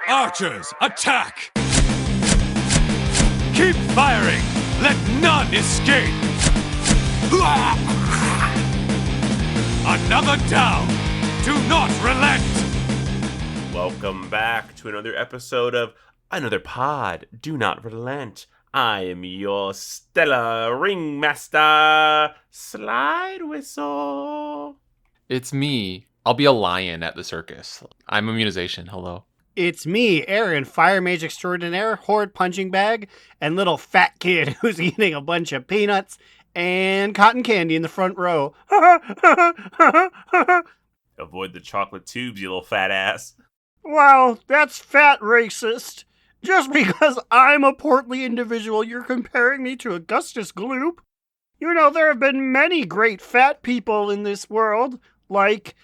Archers, attack! Keep firing! Let none escape! Another down! Do not relent! Welcome back to another episode of Another Pod. Do not relent. I am your stellar ringmaster, Slidewhistle. It's me. I'll be a lion at the circus. I'm Immunization. Hello. It's me, Aaron, Fire Mage Extraordinaire, Horde Punching Bag, and little fat kid who's eating a bunch of peanuts and cotton candy in the front row. Avoid the chocolate tubes, you little fat ass. Wow, that's fat racist. Just because I'm a portly individual, you're comparing me to Augustus Gloop? You know, there have been many great fat people in this world, like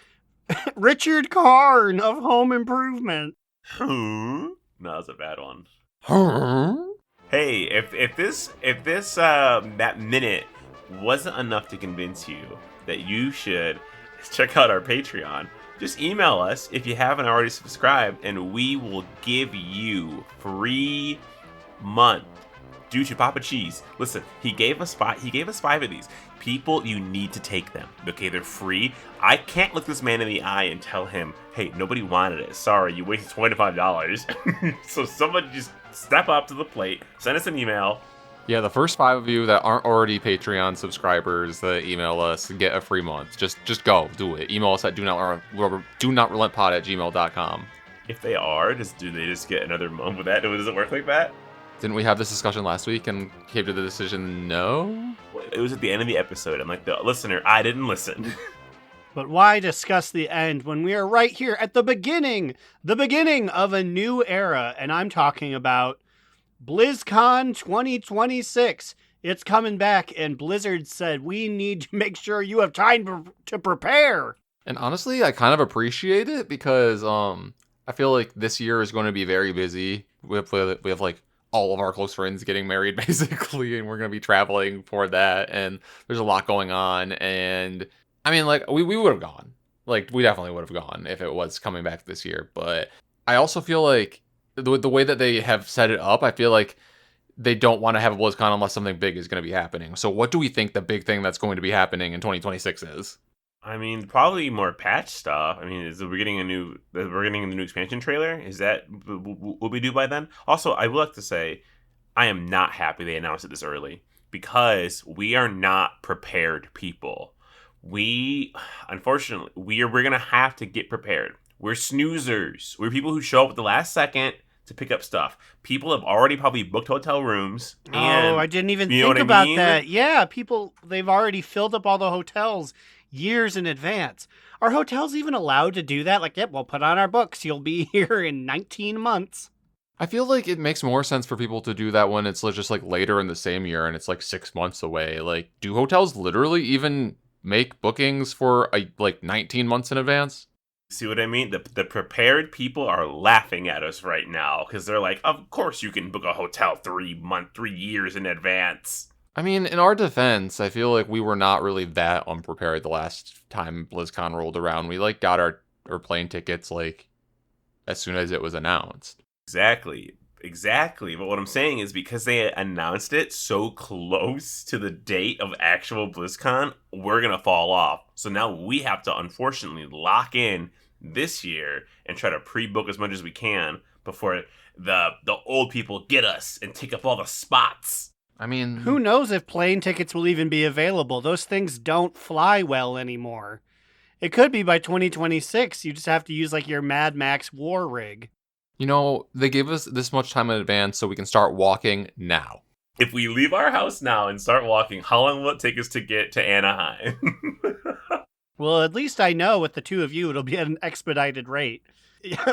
Richard Karn of Home Improvement. No, that's a bad one. Huh? Hey, if that minute wasn't enough to convince you that you should check out our Patreon, just email us if you haven't already subscribed, and we will give you free month. Due to Papa Cheese. Listen, he gave us 5 of these. People, you need to take them. Okay, they're free. I can't look this man in the eye and tell him, hey, nobody wanted it. Sorry, you wasted $25. So someone just step up to the plate, send us an email. Yeah, the first 5 of you that aren't already Patreon subscribers that email us get a free month. Just go, do it. Email us at do not relentpod@gmail.com. If they are, do they just get another month with that? Does it work like that? Didn't we have this discussion last week and came to the decision no? It was at the end of the episode. I'm like, the listener, I didn't listen. But why discuss the end when we are right here at the beginning of a new era? And I'm talking about BlizzCon 2026. It's coming back, and Blizzard said we need to make sure you have time to prepare. And honestly, I kind of appreciate it because I feel like this year is going to be very busy. We have like all of our close friends getting married basically, and we're going to be traveling for that, and there's a lot going on. And I mean, like, we would have gone. Like, we definitely would have gone if it was coming back this year. But I also feel like the way that they have set it up, I feel like they don't want to have a BlizzCon unless something big is going to be happening. So what do we think the big thing that's going to be happening in 2026 is? I mean, probably more patch stuff. I mean, we're getting the new expansion trailer. Is that will we do by then? Also, I would like to say, I am not happy they announced it this early because we are not prepared people. Unfortunately, we're gonna have to get prepared. We're snoozers. We're people who show up at the last second to pick up stuff. People have already probably booked hotel rooms. And, I didn't even think about that. Yeah, they've already filled up all the hotels years in advance. Are hotels even allowed to do that? Like, yep, we'll put on our books. You'll be here in 19 months. I feel like it makes more sense for people to do that when it's just like later in the same year and it's like 6 months away. Like, do hotels literally even make bookings for like 19 months in advance? See what I mean? The prepared people are laughing at us right now because they're like, of course you can book a hotel 3 years in advance. I mean, in our defense, I feel like we were not really that unprepared the last time BlizzCon rolled around. We like got our plane tickets like as soon as it was announced. Exactly. But what I'm saying is because they announced it so close to the date of actual BlizzCon, we're going to fall off. So now we have to unfortunately lock in this year and try to pre-book as much as we can before the old people get us and take up all the spots. I mean, who knows if plane tickets will even be available? Those things don't fly well anymore. It could be by 2026. You just have to use like your Mad Max war rig. You know, they gave us this much time in advance so we can start walking now. If we leave our house now and start walking, how long will it take us to get to Anaheim? Well, at least I know with the two of you, it'll be at an expedited rate.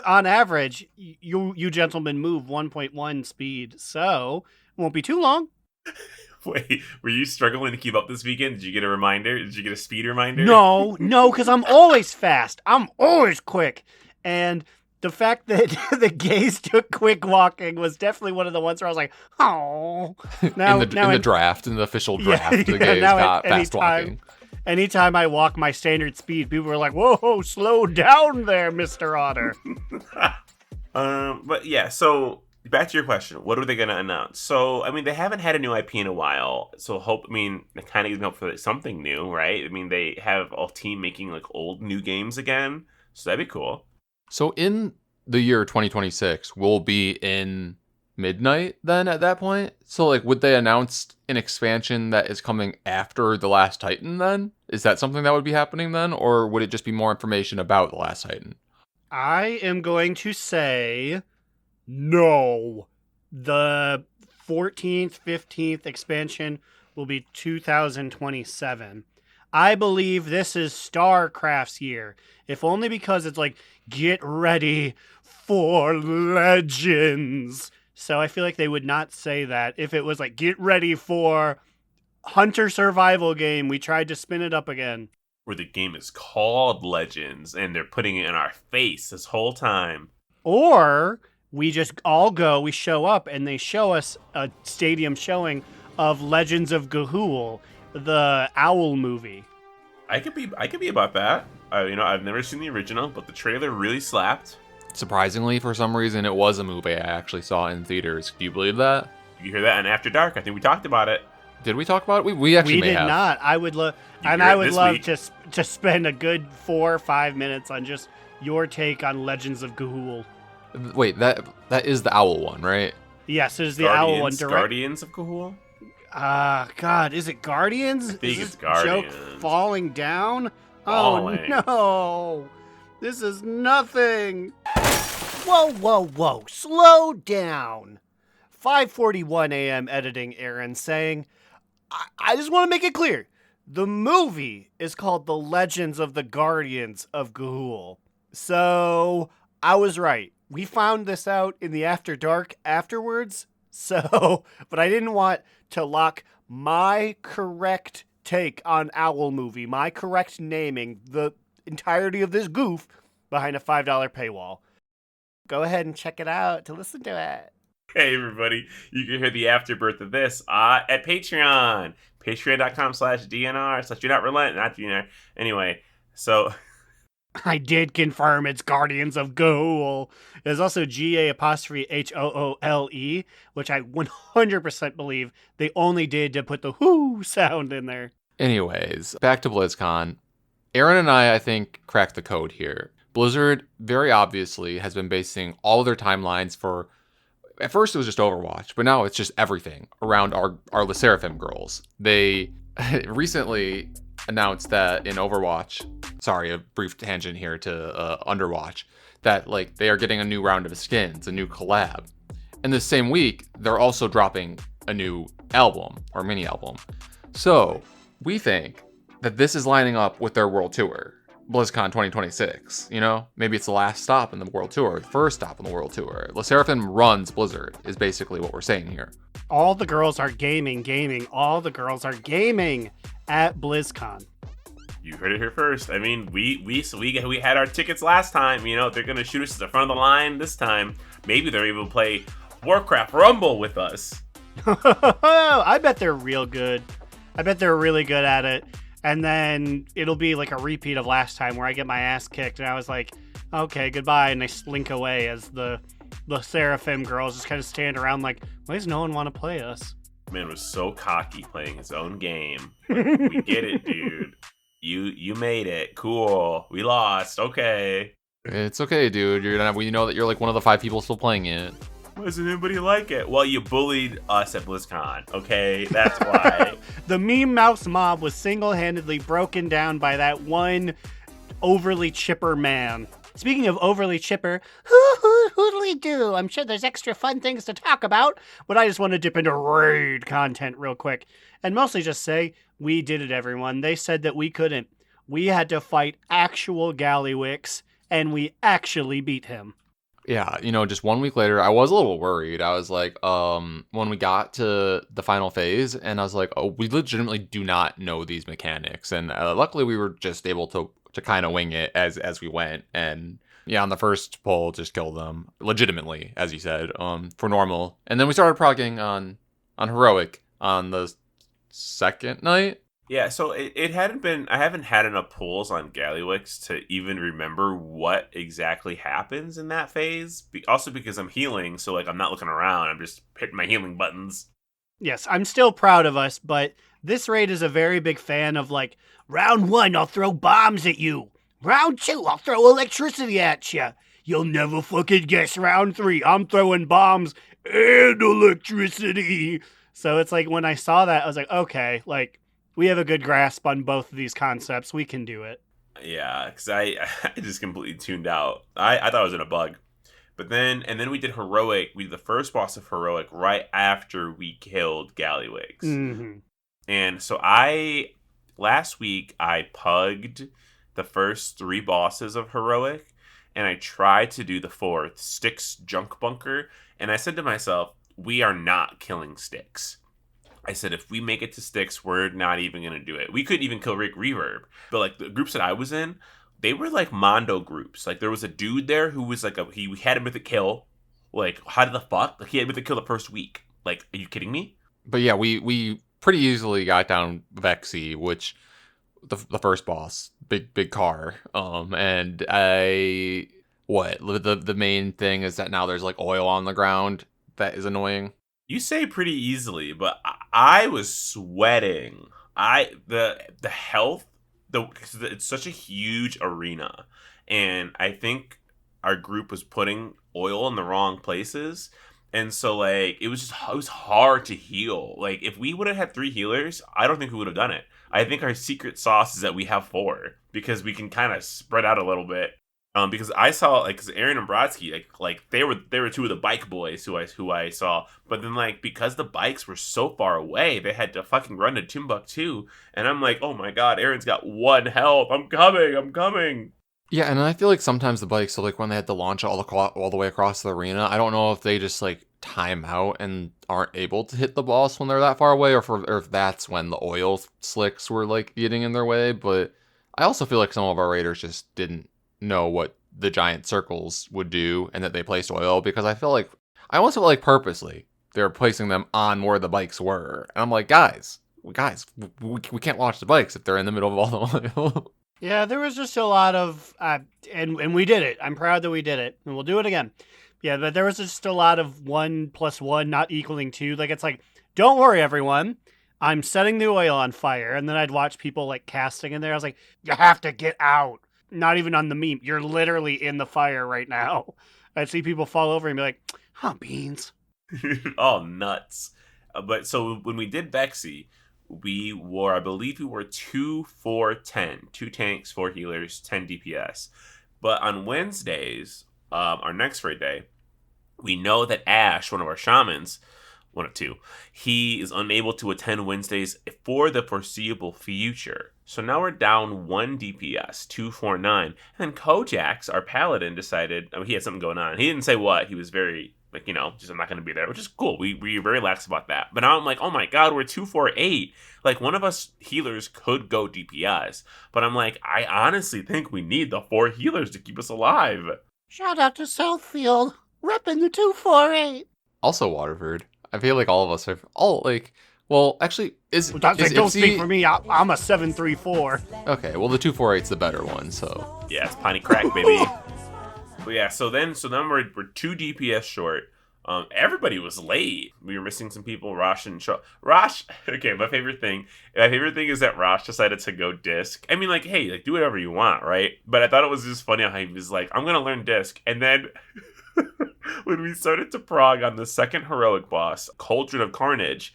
On average, you gentlemen move 1.1 speed, so it won't be too long. Wait, were you struggling to keep up this weekend? Did you get a reminder? Did you get a speed reminder? No, because I'm always fast. I'm always quick. And the fact that the gays took quick walking was definitely one of the ones where I was like, oh. Now, in the draft, in the official draft, the gays got fast walking. Anytime I walk my standard speed, people were like, whoa, slow down there, Mr. Otter. But yeah, so back to your question, what are they going to announce? So, I mean, they haven't had a new IP in a while, so they kind of give hope for something new, right? I mean, they have a team making like old new games again, so that'd be cool. So in the year 2026, we'll be in Midnight then at that point? So like, would they announce an expansion that is coming after The Last Titan then? Is that something that would be happening then? Or would it just be more information about The Last Titan? I am going to say no. The 14th, 15th expansion will be 2027. I believe this is StarCraft's year, if only because it's like, get ready for Legends. So I feel like they would not say that if it was like, get ready for Hunter survival game. We tried to spin it up again. Where the game is called Legends, and they're putting it in our face this whole time. Or we just all go, we show up, and they show us a stadium showing of Legends of Ga'Hoole, the owl movie. I could be about that. I've never seen the original, but the trailer really slapped. Surprisingly, for some reason, it was a movie I actually saw in theaters. Do you believe that? You hear that in After Dark? I think we talked about it. Did we talk about it? We actually we may did have. not. I would love, and hear I it would this love week. to spend a good 4 or 5 minutes on just your take on Legends of Ga'Hoole. Wait, that is the owl one, right? Yes, it is the owl one. Guardians of Ga'Hoole? God, is it Guardians? I think is it's this Guardians. joke falling down? Falling. Oh no! This is nothing. Whoa! Slow down. 5:41 a.m. editing Aaron saying, I just want to make it clear. The movie is called The Legends of the Guardians of Ga'Hoole. So I was right. We found this out in the After Dark afterwards. So, but I didn't want to lock my correct take on Owl movie, my correct naming, the entirety of this goof behind a $5 paywall. Go ahead and check it out to listen to it. Hey everybody, you can hear the afterbirth of this at Patreon. Patreon.com/DNR. Do not relent, not DNR. Anyway, so I did confirm it's Guardians of Ga'Hoole. There's also GA''HOOLE, which I 100% believe they only did to put the whoo sound in there. Anyways, back to BlizzCon. Aaron and I think, cracked the code here. Blizzard, very obviously, has been basing all of their timelines for... At first, it was just Overwatch, but now it's just everything around our SSERAFIM girls. They recently announced that in Overwatch... Sorry, a brief tangent here to Underwatch. That, like, they are getting a new round of skins, a new collab. And this same week, they're also dropping a new album, or mini-album. So, we think that this is lining up with their world tour. BlizzCon 2026, you know? Maybe it's the last stop in the world tour, the first stop in the world tour. SSERAFIM runs Blizzard, is basically what we're saying here. All the girls are gaming. All the girls are gaming at BlizzCon. you heard it here first. I mean, we had our tickets last time. You know, they're gonna shoot us to the front of the line this time. Maybe they're able to play Warcraft Rumble with us. I bet they're real good. I bet they're really good at it. And then it'll be like a repeat of last time where I get my ass kicked and I was like, okay, goodbye. And they slink away as the SSERAFIM girls just kind of stand around like, why does no one want to play us? Man was so cocky playing his own game. Like, we get it, dude. You made it. Cool. We lost. Okay. It's okay, dude. We know that you're like one of the 5 people still playing it. Why doesn't anybody like it? Well, you bullied us at BlizzCon, okay? That's why. The meme mouse mob was single-handedly broken down by that one overly chipper man. Speaking of overly chipper, hoodly do. I'm sure there's extra fun things to talk about, but I just want to dip into raid content real quick and mostly just say, we did it, everyone. They said that we couldn't. We had to fight actual Gallywix, and we actually beat him. Yeah, just 1 week later, I was a little worried. I was like, when we got to the final phase, and I was like, oh, we legitimately do not know these mechanics. And luckily, we were just able to kind of wing it as we went. And yeah, on the first pull, just killed them legitimately, as you said, for normal. And then we started proccing on heroic on the second night. Yeah, so it hadn't been. I haven't had enough pulls on Gallywix to even remember what exactly happens in that phase. Also because I'm healing, so like I'm not looking around. I'm just hitting my healing buttons. Yes, I'm still proud of us, but this raid is a very big fan of like, round 1, I'll throw bombs at you. Round 2, I'll throw electricity at you. You'll never fucking guess round 3, I'm throwing bombs and electricity. So it's like when I saw that, I was like, okay, like we have a good grasp on both of these concepts. We can do it. Yeah, because I just completely tuned out. I thought it was in a bug. But then we did Heroic. We did the first boss of Heroic right after we killed Gallywix. Mm-hmm. And so last week, I pugged the first 3 bosses of Heroic. And I tried to do the 4th, Styx Junk Bunker. And I said to myself, we are not killing Styx. I said, if we make it to Styx, we're not even going to do it. We could even kill Rick Reverb. But like the groups that I was in, they were like Mondo groups. Like there was a dude there who was like he had a mythic kill. Like how did the fuck? Like he had a mythic kill the first week. Like are you kidding me? But yeah, we pretty easily got down Vexy, which the first boss, big car. And the main thing is that now there's like oil on the ground that is annoying. You say pretty easily, but I was sweating. The health. It's such a huge arena, and I think our group was putting oil in the wrong places, and so like it was hard to heal. Like if we would have had 3 healers, I don't think we would have done it. I think our secret sauce is that we have 4 because we can kind of spread out a little bit. Because I saw like, because Aaron and Brodsky, like they were 2 of the bike boys who I saw, but then like because the bikes were so far away, they had to fucking run to Timbuktu, and I'm like, oh my god, Aaron's got 1 health. I'm coming. Yeah, and I feel like sometimes the bikes, so like when they had to launch all the way across the arena, I don't know if they just like time out and aren't able to hit the boss when they're that far away, or if that's when the oil slicks were like getting in their way. But I also feel like some of our raiders just didn't know what the giant circles would do and that they placed oil, because I almost feel like purposely they're placing them on where the bikes were, and I'm like, guys, we can't watch the bikes if they're in the middle of all the oil. Yeah, there was just a lot of and we did it. I'm proud that we did it, and we'll do it again. Yeah, but there was just a lot of 1 + 1 not equaling 2. Like it's like, don't worry everyone, I'm setting the oil on fire, and then I'd watch people like casting in there. I was like, you have to get out. Not even on the meme. You're literally in the fire right now. I'd see people fall over and be like, huh, beans. Oh, nuts. But so when we did Vexy, I believe we were 2, 4, 10. 2 tanks, 4 healers, 10 DPS. But on Wednesdays, our next raid day, we know that Ash, one of our shamans, 1 of 2, he is unable to attend Wednesdays for the foreseeable future. So now we're down 1 DPS, 249. And then Kojax, our paladin, decided, he had something going on. He didn't say what. He was very, like, just I'm not going to be there, which is cool. We were very lax about that. But now I'm like, oh my god, we're 248. Like, one of us healers could go DPS. But I'm like, I honestly think we need the 4 healers to keep us alive. Shout out to Southfield, repping the 248. Also Waterford. I feel like all of us are all like, well, actually, don't speak for me. I'm a 734. Okay, well the 248's the better one, so yeah, it's Piney Crack, baby. But yeah, so then we're 2 DPS short. Everybody was late. We were missing some people. Rosh and Rosh. Okay, my favorite thing is that Rosh decided to go disc. I mean, like, hey, like do whatever you want, right? But I thought it was just funny how he was like, I'm gonna learn disc, and then. When we started to prog on the second heroic boss, Cauldron of Carnage,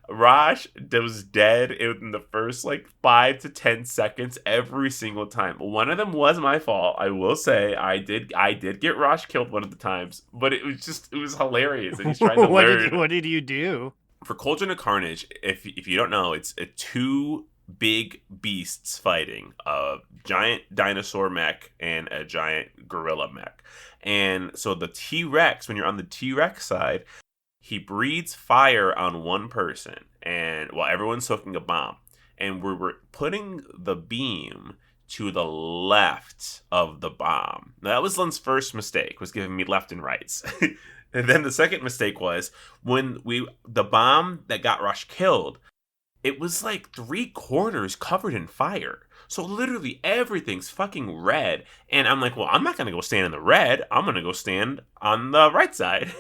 Rosh was dead in the first like 5 to 10 seconds every single time. One of them was my fault, I will say. I did get Rosh killed one of the times, but it was hilarious. And he's trying to learn. What did you do? For Cauldron of Carnage, if you don't know, it's 2 big beasts fighting, a giant dinosaur mech and a giant gorilla mech. And so the T-Rex, when you're on the T-Rex side, he breathes fire on one person, and while everyone's soaking a bomb. And we're putting the beam to the left of the bomb. Now, that was Lynn's first mistake, was giving me left and rights. And then the second mistake was when the bomb that got Rush killed, it was like 3/4 covered in fire. So literally everything's fucking red. And I'm like, well, I'm not going to go stand in the red. I'm going to go stand on the right side.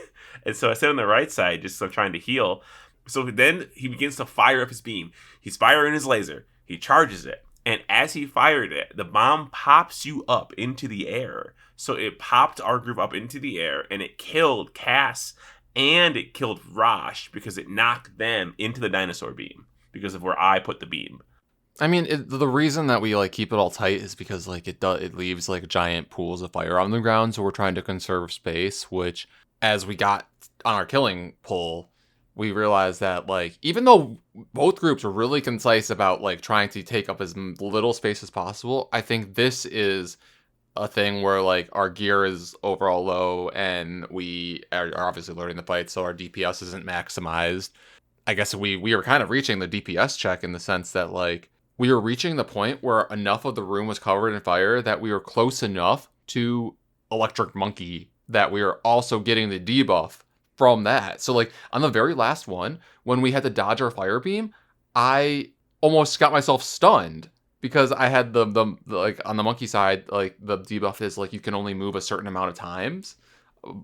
And so I sit on the right side just so I'm trying to heal. So then he begins to fire up his beam. He's firing his laser. He charges it. And as he fired it, the bomb pops you up into the air. So it popped our group up into the air, and it killed Cass and it killed Rosh because it knocked them into the dinosaur beam because of where I put the beam. I mean, the reason that we like keep it all tight is because like it leaves like giant pools of fire on the ground, so we're trying to conserve space. Which, as we got on our killing pull, we realized that like even though both groups were really concise about like trying to take up as little space as possible, I think this is a thing where like our gear is overall low and we are obviously learning the fight, so our DPS isn't maximized. I guess we were kind of reaching the DPS check in the sense that like we were reaching the point where enough of the room was covered in fire that we were close enough to Electric Monkey that we were also getting the debuff from that. So like on the very last one, when we had to dodge our fire beam, I almost got myself stunned because I had the like on the monkey side, like the debuff is like you can only move a certain amount of times.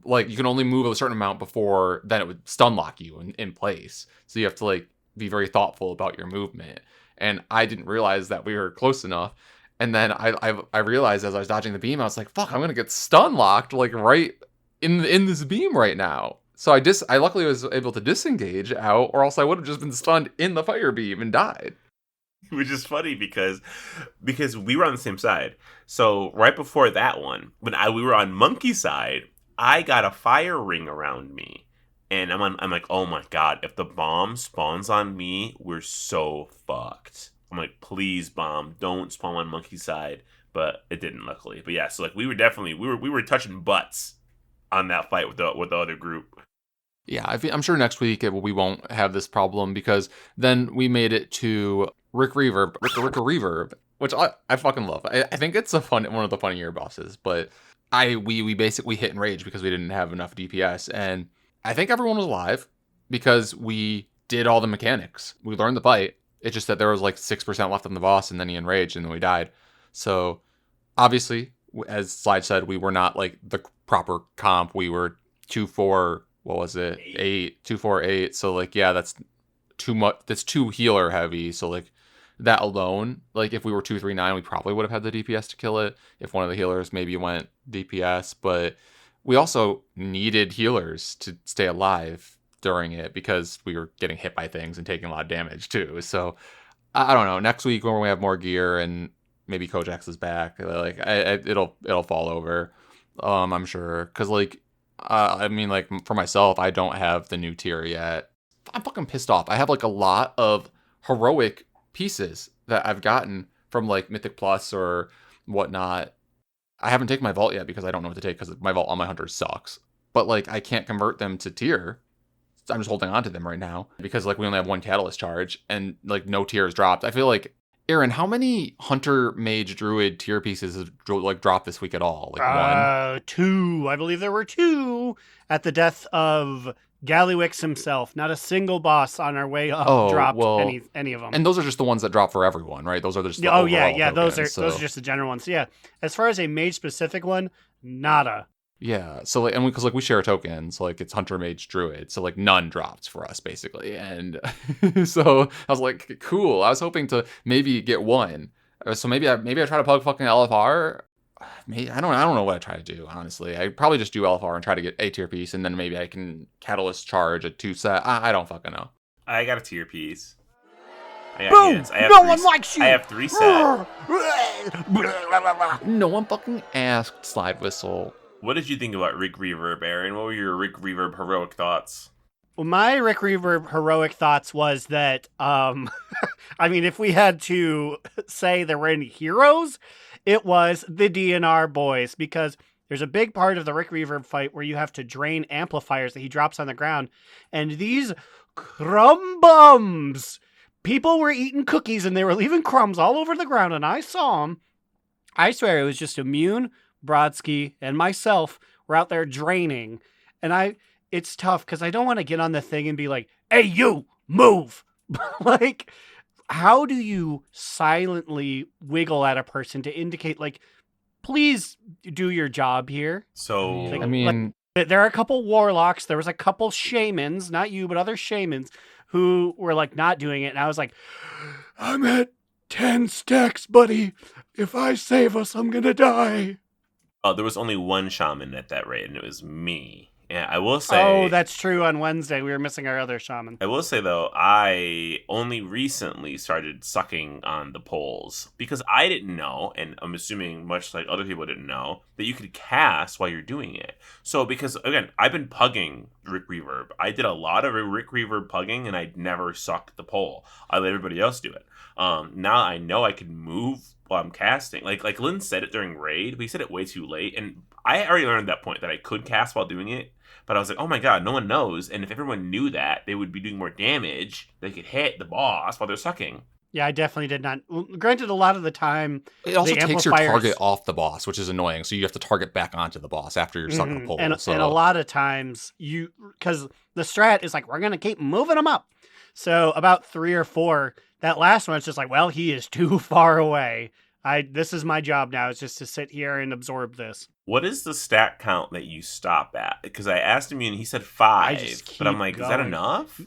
Like you can only move a certain amount before then it would stun lock you in place. So you have to like be very thoughtful about your movement. And I didn't realize that we were close enough. And then I realized as I was dodging the beam, I was like, fuck, I'm going to get stun locked like right in this beam right now. So I luckily was able to disengage out, or else I would have just been stunned in the fire beam and died. Which is funny because we were on the same side. So right before that one, when we were on monkey side, I got a fire ring around me. And I'm like, oh my god, if the bomb spawns on me, we're so fucked. I'm like, please bomb, don't spawn on monkey side. But it didn't, luckily. But yeah, so like we were touching butts on that fight with the other group. Yeah, I'm sure next week we won't have this problem because then we made it to Rick Reverb, which I fucking love. I think it's one of the funnier bosses, but we basically hit and rage because we didn't have enough DPS, and I think everyone was alive because we did all the mechanics. We learned the fight. It's just that there was like 6% left on the boss, and then he enraged, and then we died. So obviously, as Slide said, we were not like the proper comp. We were 2-4. What was it? 8. 2-4-8. So like, yeah, that's too much. That's too healer heavy. So like that alone, like if we were 2-3-9, we probably would have had the DPS to kill it. If one of the healers maybe went DPS, but we also needed healers to stay alive during it because we were getting hit by things and taking a lot of damage too. So I don't know. Next week when we have more gear and maybe Kojax is back, like it'll fall over. I'm sure because like I mean like for myself, I don't have the new tier yet. I'm fucking pissed off. I have like a lot of heroic pieces that I've gotten from like Mythic Plus or whatnot. I haven't taken my vault yet because I don't know what to take because my vault on my hunter sucks. But like I can't convert them to tier. I'm just holding on to them right now because like we only have one catalyst charge and like no tier is dropped. I feel like Aaron, how many hunter, mage, druid tier pieces have like dropped this week at all? Like 1? 2. I believe there were 2 at the death of Gallywix himself. Not a single boss on our way up dropped any of them. And those are just the ones that drop for everyone, right? Those are just the those are just the general ones. Yeah, as far as a mage specific one, nada. Yeah, so like, and because like we share tokens, like it's hunter, mage, druid, so like none dropped for us basically, and so I was like, cool. I was hoping to maybe get one. So maybe I try to plug fucking LFR. Maybe I don't know what I try to do, honestly. I probably just do LFR and try to get a tier piece, and then maybe I can catalyst charge a 2 set. I don't fucking know. I got a tier piece. Boom! No one likes you! I have 3 set. No one fucking asked Slidewhistle. What did you think about Rick Reverb, Aaron? What were your Rick Reverb heroic thoughts? Well, my Rick Reverb heroic thoughts was that, I mean, if we had to say there were any heroes, it was the DNR boys, because there's a big part of the Rick Reverb fight where you have to drain amplifiers that he drops on the ground, and these crumb bums, people were eating cookies and they were leaving crumbs all over the ground, and I saw them. I swear it was just Immune, Brodsky, and myself were out there draining, and it's tough because I don't want to get on the thing and be like, hey, you, move! Like, how do you silently wiggle at a person to indicate, like, please do your job here? So Like, I mean, there are a couple warlocks. There was a couple shamans, not you, but other shamans who were like not doing it. And I was like, I'm at 10 stacks, buddy. If I save us, I'm going to die. there was only one shaman at that raid, and it was me. And I will say, Oh, that's true. On Wednesday, we were missing our other shaman. I will say though, I only recently started sucking on the poles because I didn't know, and I'm assuming much like other people didn't know, that you could cast while you're doing it. So because again, I've been pugging Rick Reverb. I did a lot of Rick Reverb pugging, and I never sucked the pole. I let everybody else do it. Now I know I can move while I'm casting. Like Lynn said it during raid, but he said it way too late, and I already learned at that point that I could cast while doing it. But I was like, oh my god, no one knows. And if everyone knew that, they would be doing more damage. They could hit the boss while they're sucking. Yeah, I definitely did not. Granted, a lot of the time, it also the takes your amplifiers- target off the boss, which is annoying. So you have to target back onto the boss after you're sucking the pole. And So a lot of times, because the strat is like, we're going to keep moving them up. So about 3 or 4, that last one is just like, well, he is too far away. This is my job now, is just to sit here and absorb this. What is the stat count that you stop at? Because I asked him and he said 5. just But I'm keep like, is that going. enough?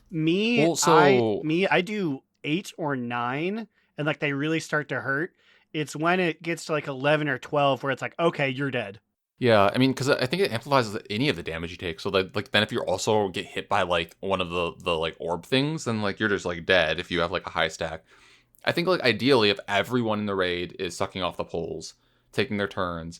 I do 8 or 9, and like they really start to hurt. It's when it gets to like 11 or 12 where it's like, okay, you're dead. yeah, I mean, because I think it amplifies any of the damage you take. So like then if you also get hit by like one of the like orb things, then like you're just like dead if you have like a high stack. I think like ideally if everyone in the raid is sucking off the poles, taking their turns,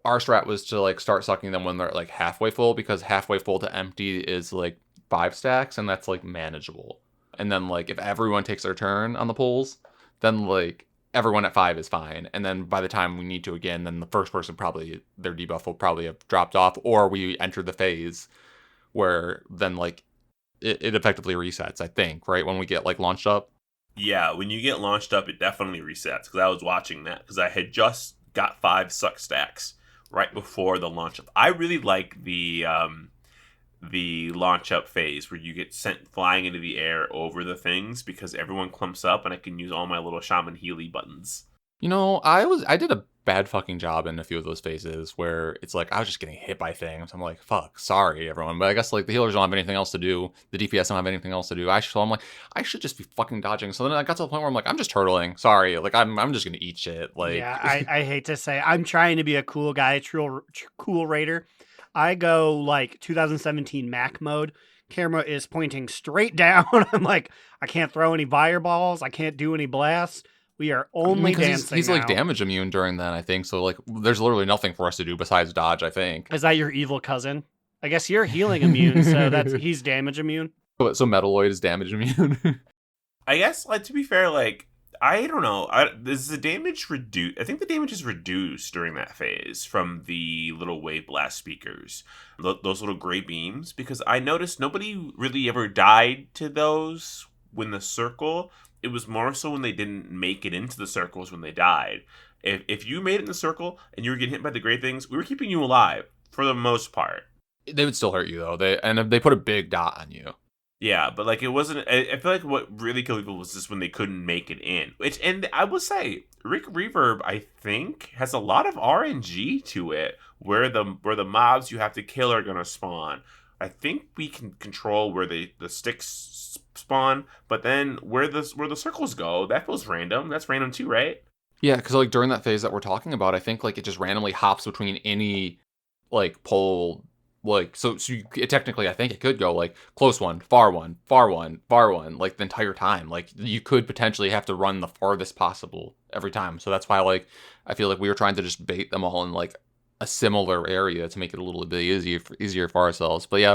our strat was to like start sucking them when they're like halfway full, because halfway full to empty is like 5 stacks, and that's like manageable. And then like if everyone takes their turn on the poles, then like everyone at 5 is fine. And then by the time we need to again, then the first person probably their debuff will probably have dropped off, or we enter the phase where then like it effectively resets, I think, right? When we get like launched up. Yeah, when you get launched up, it definitely resets. Because I was watching that. Because I had just got 5 suck stacks right before the launch up. I really like the launch up phase where you get sent flying into the air over the things, because everyone clumps up and I can use all my little shaman healy buttons. You know, I did a bad fucking job in a few of those phases where it's like I was just getting hit by things. I'm like, fuck, sorry everyone. But I guess like the healers don't have anything else to do. The DPS don't have anything else to do. So I'm like, I should just be fucking dodging. So then I got to the point where I'm like, I'm just turtling. Sorry, like I'm just gonna eat shit. Like, yeah, I hate to say, I'm trying to be a cool guy, cool raider. I go like 2017 Mac mode. Camera is pointing straight down. I'm like, I can't throw any fireballs. I can't do any blasts. We are only dancing. He's now. like damage immune during that, I think. So like, there's literally nothing for us to do besides dodge, I think. Is that your evil cousin? I guess you're healing immune, so he's damage immune. So Metalloid is damage immune. I guess, like, to be fair, like, I don't know. Is the damage reduced? I think the damage is reduced during that phase from the little wave blast speakers, those little gray beams, because I noticed nobody really ever died to those when the circle. It was more so when they didn't make it into the circles when they died. If you made it in the circle and you were getting hit by the gray things, we were keeping you alive for the most part. They would still hurt you though. They put a big dot on you. Yeah, but like it wasn't. I feel like what really killed people was just when they couldn't make it in. And I will say, Rick Reverb, I think, has a lot of RNG to it, where the mobs you have to kill are gonna spawn. I think we can control where the sticks spawn, but then where the circles go, that feels random. That's random too, right? Yeah, because like during that phase that we're talking about, I think like it just randomly hops between any like pole. Like technically I think it could go like close one, far one, far one, far one, like the entire time. Like you could potentially have to run the farthest possible every time. So that's why like I feel like we were trying to just bait them all in like a similar area to make it a little bit easier for ourselves. But yeah,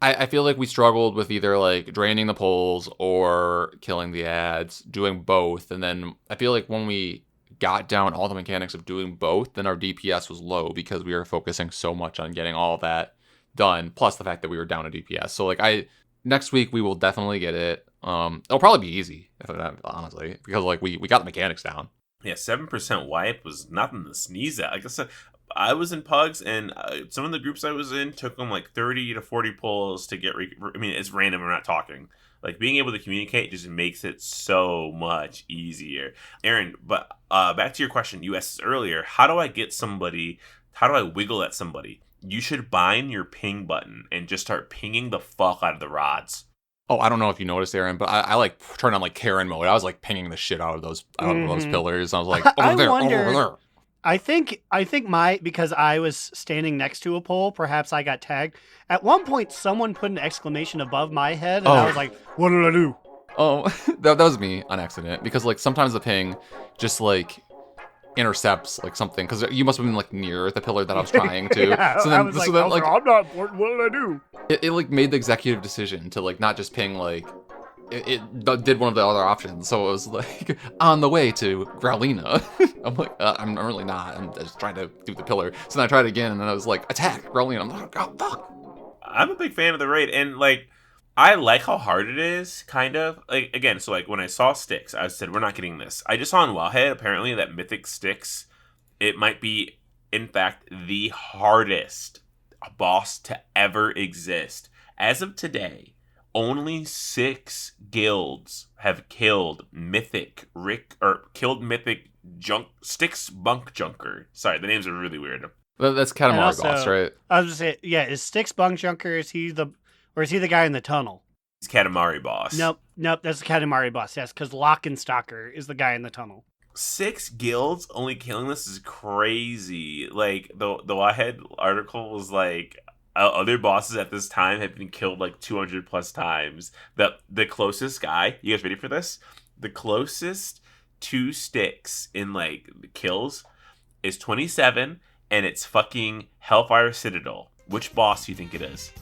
I feel like we struggled with either like draining the poles or killing the ads, doing both. And then I feel like when we got down all the mechanics of doing both, then our DPS was low because we were focusing so much on getting all that done, plus the fact that we were down a DPS. So like next week we will definitely get it. It'll probably be easy, honestly, because like we got the mechanics down. Yeah, 7% wipe was nothing to sneeze at. Like I said, I was in Pugs, and some of the groups I was in took them like 30 to 40 pulls to get. I mean, it's random. We're not talking. Like being able to communicate just makes it so much easier. Aaron, but back to your question you asked earlier. How do I get somebody? How do I wiggle at somebody? You should bind your ping button and just start pinging the fuck out of the rods. Oh, I don't know if you noticed, Aaron, but I like turned on like Karen mode. I was like pinging the shit out of those pillars. I was like, over there, over there. I think because I was standing next to a pole, perhaps I got tagged. At one point, someone put an exclamation above my head, and I was like, "What did I do?" Oh, that was me on accident. Because like sometimes the ping just like intercepts like something. Because you must have been like near the pillar that I was trying to. Yeah, so then, I was like, I'm not important. What did I do? It like made the executive decision to like not just ping like. It did one of the other options, so it was like on the way to Growlina. I'm like, I'm really not. I'm just trying to do the pillar. So then I tried again, and then I was like, attack Growlina. I'm like, oh fuck. I'm a big fan of the raid, and like I like how hard it is. Kind of like again. So like when I saw Styx, I said we're not getting this. I just saw on Wowhead apparently that Mythic Styx, it might be in fact the hardest boss to ever exist as of today. Only 6 guilds have killed Mythic Styx Bunk Junker. Sorry, the names are really weird. That's Katamari boss, right? I was just saying, yeah, is Styx Bunk Junker, is he the guy in the tunnel? He's Katamari boss. Nope, that's the Katamari boss, yes, because Lockenstalker is the guy in the tunnel. 6 guilds only killing this is crazy. Like, the Wowhead article was like, other bosses at this time have been killed like 200 plus times. The closest guy, you guys ready for this? The closest to Styx in like kills is 27, and it's fucking Hellfire Citadel. Which boss do you think it is?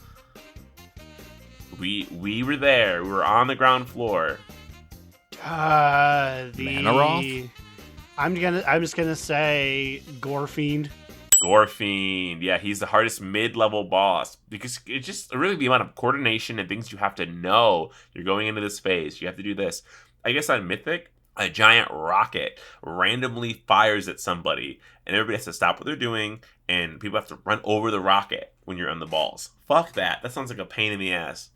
We were there. We were on the ground floor. Manaroth? I'm just gonna say Gorefiend. Gorefiend, yeah, he's the hardest mid-level boss because it's just really the amount of coordination and things you have to know. You're going into this phase, you have to do this. I guess on Mythic, a giant rocket randomly fires at somebody, and everybody has to stop what they're doing, and people have to run over the rocket when you're on the balls. Fuck that. That sounds like a pain in the ass.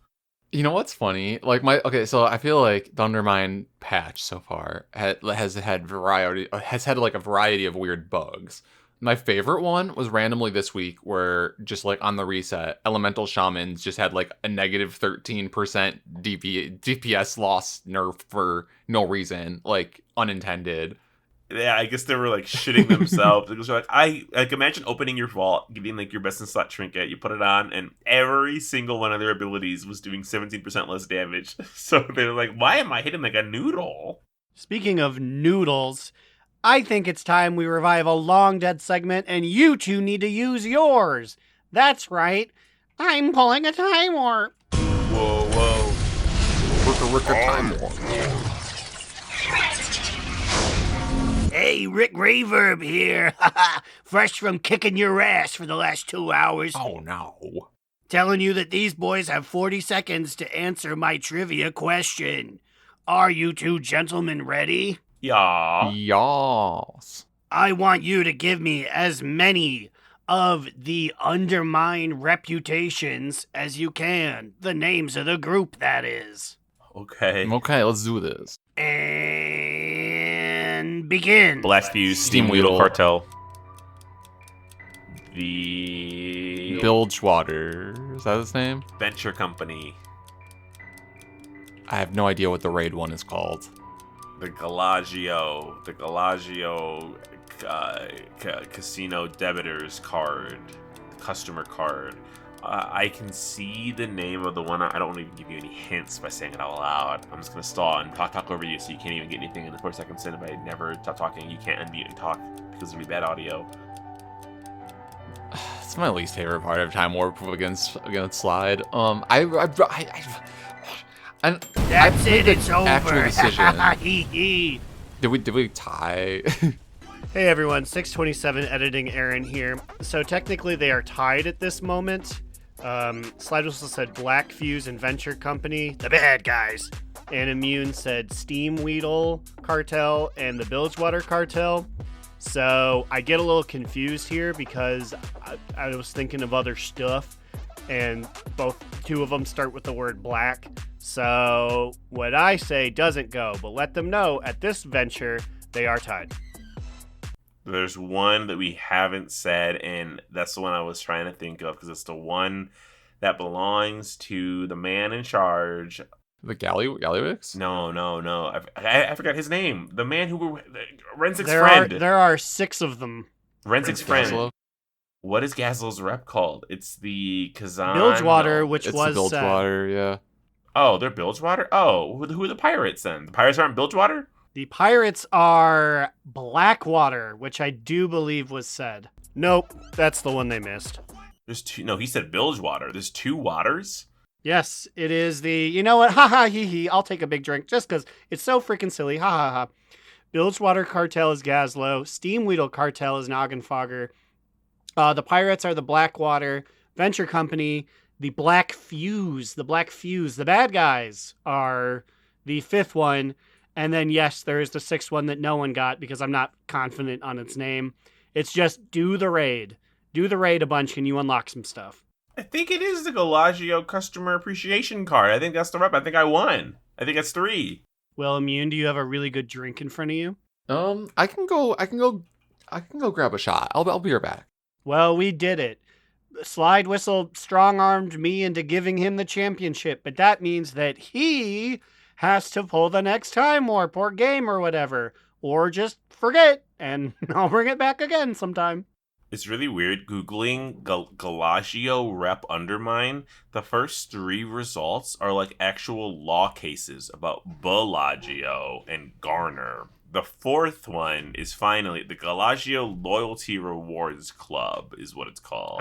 You know what's funny? Like so I feel like the Undermine patch so far has had like a variety of weird bugs. My favorite one was randomly this week where just like on the reset, Elemental Shamans just had like a negative 13% DPS loss nerf for no reason, like unintended. Yeah, I guess they were like shitting themselves. Because like imagine opening your vault, getting like your best in slot trinket, you put it on, and every single one of their abilities was doing 17% less damage. So they're like, why am I hitting like a noodle? Speaking of noodles, I think it's time we revive a long dead segment, and you two need to use yours. That's right. I'm pulling a time warp. Whoa. Ricka time warp. Hey, Rick Reverb here. Fresh from kicking your ass for the last 2 hours. Oh, no. Telling you that these boys have 40 seconds to answer my trivia question. Are you two gentlemen ready? Yeah. Yas. I want you to give me as many of the Undermine reputations as you can. The names of the group, that is. Okay, let's do this. And begin. Blast Fuse, Steam Wheel Cartel. The Bilgewater. Is that his name? Venture Company. I have no idea what the raid one is called. The Galagio Casino Debitors card, customer card. I can see the name of the one. I don't want to even give you any hints by saying it out loud. I'm just going to stall and talk over you so you can't even get anything in the 4 seconds in. If I never stop talking, you can't unmute and talk because it'll be bad audio. It's my least favorite part of Time Warp against Slide. That's it. It's over. Actual decision. Did we tie? Hey everyone, 627 editing Aaron here. So technically they are tied at this moment. Slidewhistle said Black Fuse and Venture Company, the bad guys. And Immune said Steam Weedle Cartel and the Bilgewater Cartel. So I get a little confused here because I was thinking of other stuff, and two of them start with the word black. So what I say doesn't go, but let them know at this venture they are tied. There's one that we haven't said, and that's the one I was trying to think of because it's the one that belongs to the man in charge. The Gallywix? No. I forgot his name. The man who Renzic's There friend. there are 6 of them. Renzic's friend. Gazlo? What is Gazlo's rep called? It's the Kazan. Bilgewater, No. which It's was the Bilgewater, yeah. Oh, they're Bilgewater? Oh, who are the pirates then? The pirates aren't Bilgewater? the pirates are Blackwater, which I do believe was said. Nope, that's the one they missed. There's two. No, he said Bilgewater. There's 2 waters? Yes, it is the, you know what, ha ha hee hee, I'll take a big drink just because it's so freaking silly, ha ha ha. Bilgewater Cartel is Gazlo, Steamweedle Cartel is Noggenfogger, the pirates are the Blackwater, Venture Company, the Black Fuse, the bad guys are the 5th one, and then yes, there is the 6th one that no one got because I'm not confident on its name. It's just do the raid a bunch and you unlock some stuff. I think it is the Galagio Customer Appreciation Card. I think that's the rep. I think I won. I think that's 3. Well, Immune, do you have a really good drink in front of you? I can go grab a shot. I'll be right back. Well, we did it. Slidewhistle strong-armed me into giving him the championship, but that means that he has to pull the next time warp or game or whatever, or just forget, and I'll bring it back again sometime. It's really weird Googling Galagio rep undermine. The first 3 results are like actual law cases about Bellagio and Garner. The 4th one is finally the Galagio Loyalty Rewards Club is what it's called.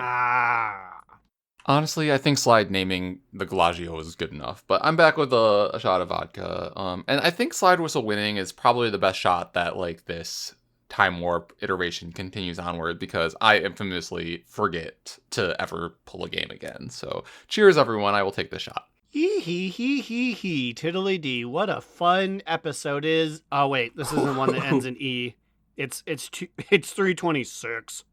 Honestly, I think Slide naming the Galagio is good enough, but I'm back with a shot of vodka. And I think Slidewhistle winning is probably the best shot that like this time warp iteration continues onward because I infamously forget to ever pull a game again. So cheers, everyone. I will take the shot. Hee, tiddly dee. What a fun episode is. Oh, wait, this isn't one that ends in E. It's 326.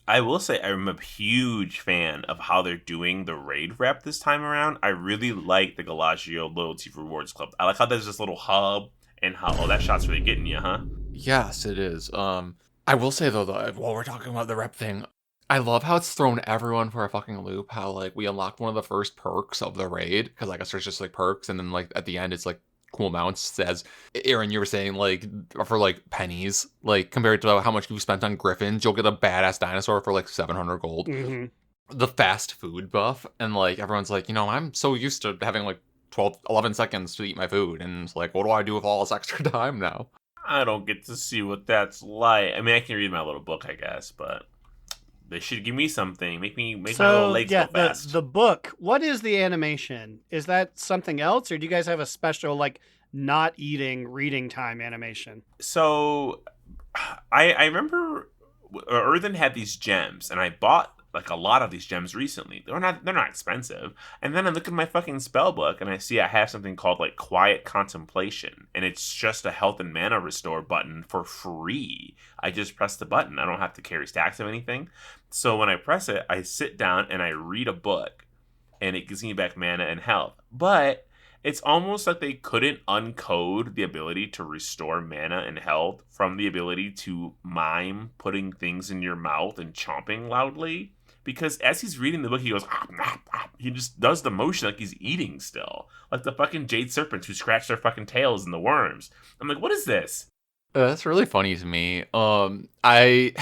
I will say I'm a huge fan of how they're doing the raid rep this time around. I really like the Galagio Loyalty Rewards Club. I like how there's this little hub and how, oh, that shot's really getting you, huh? Yes, it is. I will say though, while we're talking about the rep thing, I love how it's thrown everyone for a fucking loop. How like we unlocked one of the first perks of the raid because I guess there's just like perks, and then like at the end it's like cool mounts. As Aaron, you were saying, like for like pennies, like compared to how much you spent on griffins, you'll get a badass dinosaur for like 700 gold. Mm-hmm. The fast food buff, and like everyone's like, I'm so used to having like 11 seconds to eat my food, and it's like, what do I do with all this extra time now? I don't get to see what that's like. I mean, I can read my little book, I guess, but they should give me something. Make my little legs go fast. The book. What is the animation? Is that something else, or do you guys have a special like not eating reading time animation? So, I remember Earthen had these gems, and I bought like a lot of these gems recently. They're not expensive. And then I look at my fucking spell book and I see I have something called like Quiet Contemplation, and it's just a health and mana restore button for free. I just press the button. I don't have to carry stacks of anything. So when I press it, I sit down and I read a book, and it gives me back mana and health. But it's almost like they couldn't uncode the ability to restore mana and health from the ability to mime putting things in your mouth and chomping loudly. Because as he's reading the book, he goes, he just does the motion like he's eating still. Like the fucking jade serpents who scratch their fucking tails and the worms. I'm like, what is this? That's really funny to me. I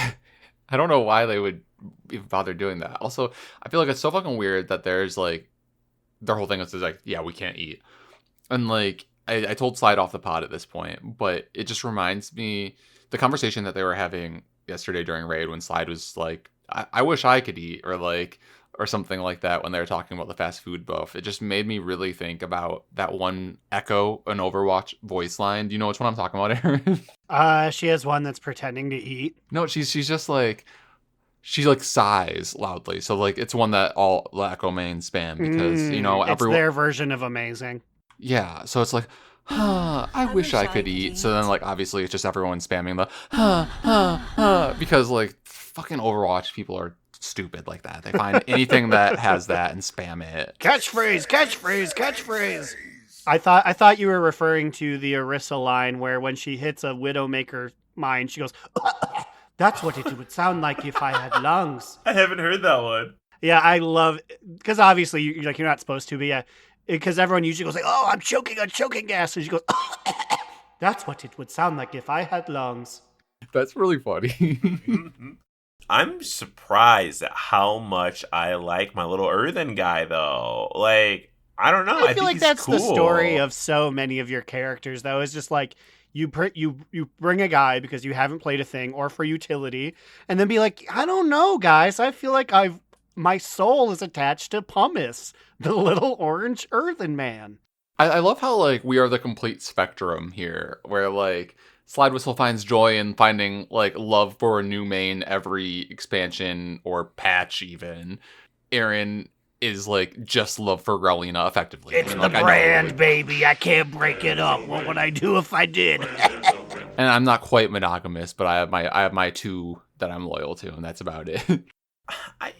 don't know why they would even bother doing that. Also, I feel like it's so fucking weird that there's like, their whole thing is like, yeah, we can't eat. And like, I told Slide off the pod at this point, but it just reminds me the conversation that they were having yesterday during raid when Slide was like, I wish I could eat, or something like that when they were talking about the fast food buff. It just made me really think about that one Echo in Overwatch voice line. Do you know which one I'm talking about, Aaron? She has one that's pretending to eat. No, she's just like, she like sighs loudly. So like it's one that all the Echo mains spam because, it's everyone, their version of amazing. Yeah, so it's like, I wish I could eat. So then, like, obviously it's just everyone spamming the because, like, fucking Overwatch people are stupid like that. They find anything that has that and spam it. Catchphrase, catchphrase, catchphrase. I thought you were referring to the Orisa line where when she hits a Widowmaker mine, she goes, that's what it would sound like if I had lungs. I haven't heard that one. Yeah, I love, because obviously you're not supposed to, but yeah, because everyone usually goes like, oh, I'm choking on choking gas, and she goes, that's what it would sound like if I had lungs. That's really funny. I'm surprised at how much I like my little earthen guy, though. Like, I don't know. I feel think like he's that's cool. the story of so many of your characters, though. It's just like you bring a guy because you haven't played a thing or for utility, and then be like, I don't know, guys. I feel like my soul is attached to Pumice, the little orange earthen man. I love how, like, we are the complete spectrum here, where, like, Slidewhistle finds joy in finding, like, love for a new main every expansion or patch, even. Aaron is, like, just love for Growlina, effectively. It's the brand, baby. I can't break it up. What would I do if I did? And I'm not quite monogamous, but I have my two that I'm loyal to, and that's about it.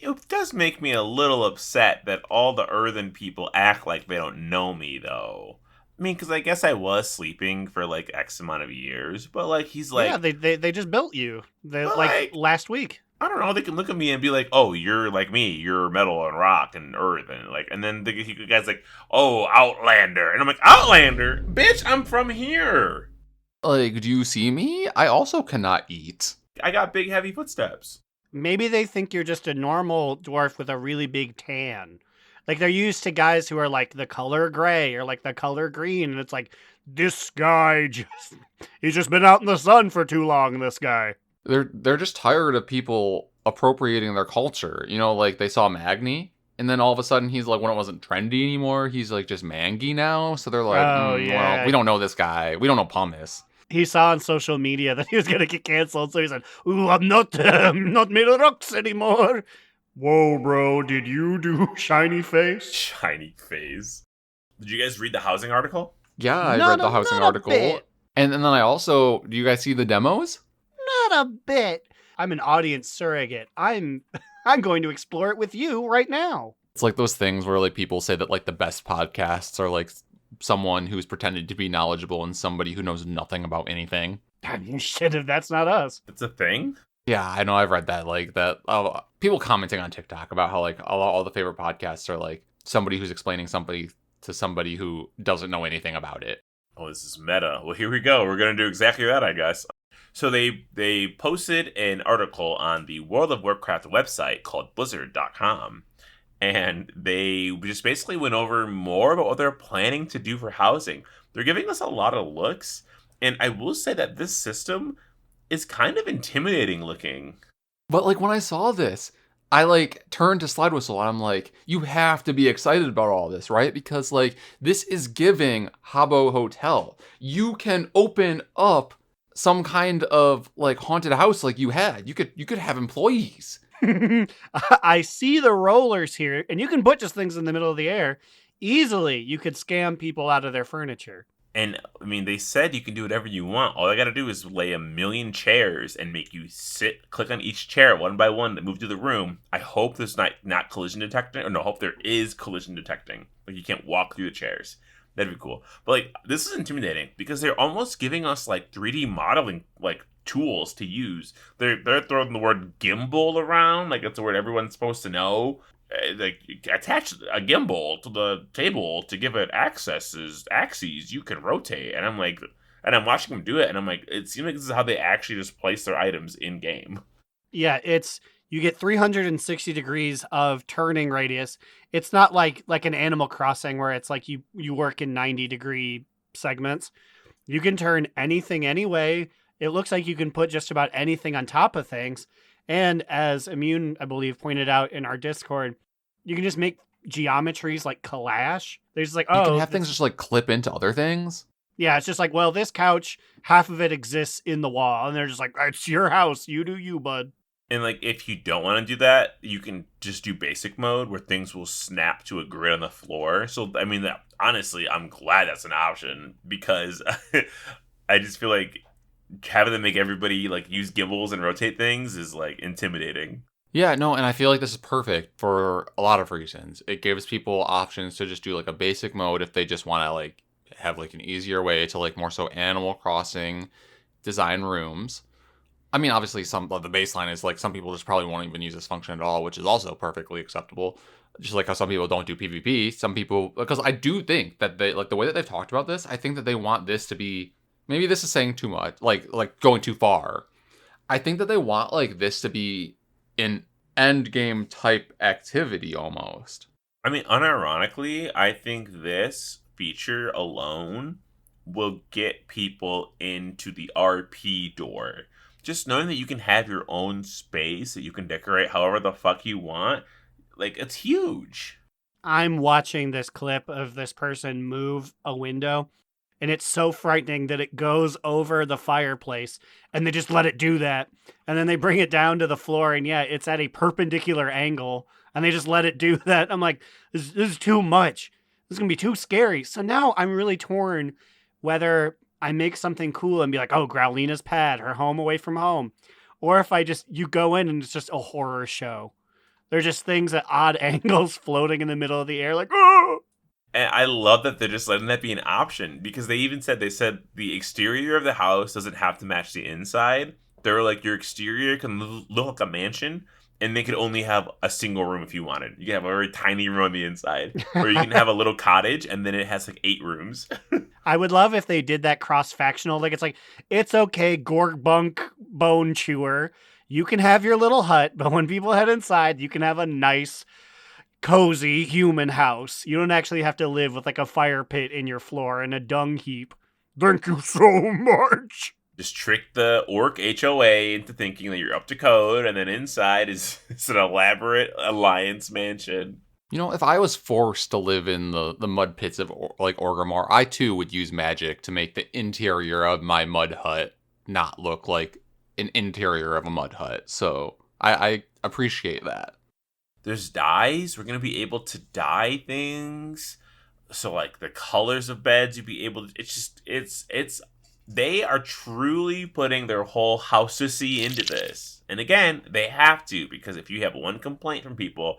It does make me a little upset that all the earthen people act like they don't know me, though. I mean, because I guess I was sleeping for, like, X amount of years, but, like, he's like... Yeah, they just built you. like, last week. I don't know, they can look at me and be like, oh, you're like me, you're metal and rock and earth, and then the guy's like, oh, Outlander. And I'm like, Outlander? Bitch, I'm from here. Like, do you see me? I also cannot eat. I got big, heavy footsteps. Maybe they think you're just a normal dwarf with a really big tan. Like, they're used to guys who are, like, the color gray or, like, the color green. And it's like, this guy he's just been out in the sun for too long, this guy. They're just tired of people appropriating their culture. You know, like, they saw Magni, and then all of a sudden he's, like, when it wasn't trendy anymore, he's, like, just Mangy now. So they're like, well, we don't know this guy. We don't know Pumice. He saw on social media that he was going to get canceled, so he said, ooh, I'm not made of rocks anymore. Whoa, bro, did you do Shiny Face? Shiny Face. Did you guys read the housing article? Yeah, I read the housing article. And then I also, do you guys see the demos? Not a bit. I'm an audience surrogate. I'm going to explore it with you right now. It's like those things where, like, people say that, like, the best podcasts are, like, someone who's pretended to be knowledgeable and somebody who knows nothing about anything. Shit, if that's not us. It's a thing? Yeah, I know. I've read that. Like, that. People commenting on TikTok about how, like, all the favorite podcasts are, like, somebody who's explaining somebody to somebody who doesn't know anything about it. Oh, this is meta. Well, here we go. We're going to do exactly that, I guess. So they posted an article on the World of Warcraft website called Blizzard.com. And they just basically went over more about what they're planning to do for housing. They're giving us a lot of looks. And I will say that this system is kind of intimidating looking. But, like, when I saw this, I, like, turned to Slidewhistle and I'm like, you have to be excited about all this, right? Because, like, this is giving Habbo Hotel. You can open up some kind of, like, haunted house like you had. You could have employees. I see the rollers here, and you can put just things in the middle of the air. Easily, you could scam people out of their furniture. And, I mean, they said you can do whatever you want. All I gotta do is lay 1,000,000 chairs and make you sit, click on each chair one by one to move to the room. I hope there's not collision detecting, or no, I hope there is collision detecting. Like, you can't walk through the chairs. That'd be cool. But, like, this is intimidating because they're almost giving us, like, 3D modeling, like, tools to use. They're throwing the word gimbal around, like it's a word everyone's supposed to know. Like, attach a gimbal to the table to give it axes you can rotate. And I'm like, and I'm watching them do it, and I'm like, it seems like this is how they actually just place their items in game. Yeah, you get 360 degrees of turning radius. It's not like an Animal Crossing where it's like you work in 90-degree segments. You can turn anything anyway. It looks like you can put just about anything on top of things. And as Immune, I believe, pointed out in our Discord, you can just make geometries like collage. There's like, you can have things just like clip into other things. Yeah, it's just like, well, this couch, half of it exists in the wall. And they're just like, it's your house. You do you, bud. And, like, if you don't want to do that, you can just do basic mode where things will snap to a grid on the floor. So, I mean, honestly, I'm glad that's an option because I just feel like having to make everybody like use gimbals and rotate things is like intimidating. Yeah, no, and I feel like this is perfect for a lot of reasons. It gives people options to just do like a basic mode if they just want to like have like an easier way to like more so Animal Crossing design rooms. I mean, obviously, some of the baseline is like some people just probably won't even use this function at all, which is also perfectly acceptable. Just like how some people don't do PvP, some people, because I do think that they like the way that they've talked about this. I think that they want this to be, maybe this is saying too much, like going too far. I think that they want like this to be an end game type activity almost. I mean, unironically, I think this feature alone will get people into the RP door. Just knowing that you can have your own space that you can decorate however the fuck you want, like, it's huge. I'm watching this clip of this person move a window, and it's so frightening that it goes over the fireplace, and they just let it do that. And then they bring it down to the floor, and yeah, it's at a perpendicular angle, and they just let it do that. I'm like, this is too much. This is going to be too scary. So now I'm really torn whether I make something cool and be like, oh, Growlina's pad, her home away from home. Or if you go in and it's just a horror show. They're just things at odd angles floating in the middle of the air, like, oh! And I love that they're just letting that be an option because they said the exterior of the house doesn't have to match the inside. They're like, your exterior can look like a mansion and they could only have a single room if you wanted. You can have a very tiny room on the inside, or you can have a little cottage and then it has like 8 rooms. I would love if they did that cross-factional. Like, it's okay, Gorgbunk Bone Chewer. You can have your little hut, but when people head inside, you can have a nice, cozy human house. You don't actually have to live with like a fire pit in your floor and a dung heap. Thank you so much. Just trick the orc HOA into thinking that you're up to code, and then inside is an elaborate alliance mansion. You know, if I was forced to live in the mud pits of like Orgrimmar, I too would use magic to make the interior of my mud hut not look like an interior of a mud hut. So I appreciate that. There's dyes. We're going to be able to dye things. So like the colors of beds, you'd be able to, it's they are truly putting their whole house-y into this. And again, they have to, because if you have one complaint from people,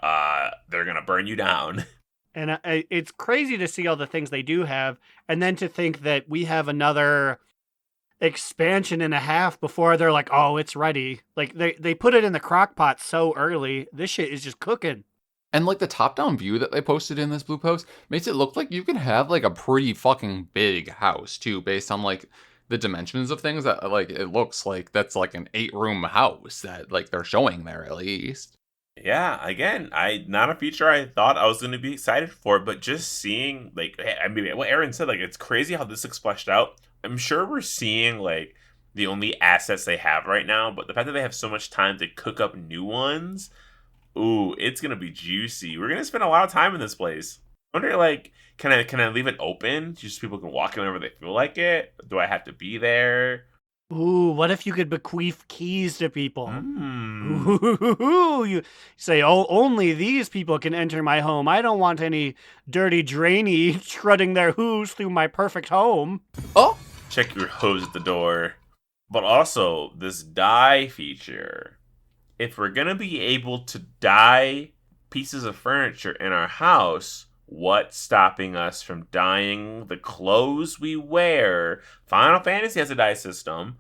they're going to burn you down. And it's crazy to see all the things they do have, and then to think that we have another expansion and a half before they're like, oh, it's ready. Like, they put it in the crock pot so early. This shit is just cooking. And like the top-down view that they posted in this blue post makes it look like you can have like a pretty fucking big house too, based on like the dimensions of things that like it looks like that's like an 8-room house that like they're showing there at least. Yeah, again, not a feature I thought I was going to be excited for, but just seeing like, I mean, what Aaron said, like it's crazy how this looks fleshed out. I'm sure we're seeing like the only assets they have right now, but the fact that they have so much time to cook up new ones. Ooh, it's gonna be juicy. We're gonna spend a lot of time in this place. I wonder, like, can I leave it open? Just people can walk in whenever they feel like it? Do I have to be there? Ooh, what if you could bequeath keys to people? Mm. Ooh, you say, oh, only these people can enter my home. I don't want any dirty drainy strutting their hooves through my perfect home. Oh, Check your hose at the door. But also, this dye feature. If we're going to be able to dye pieces of furniture in our house, what's stopping us from dyeing the clothes we wear? Final Fantasy has a dye system.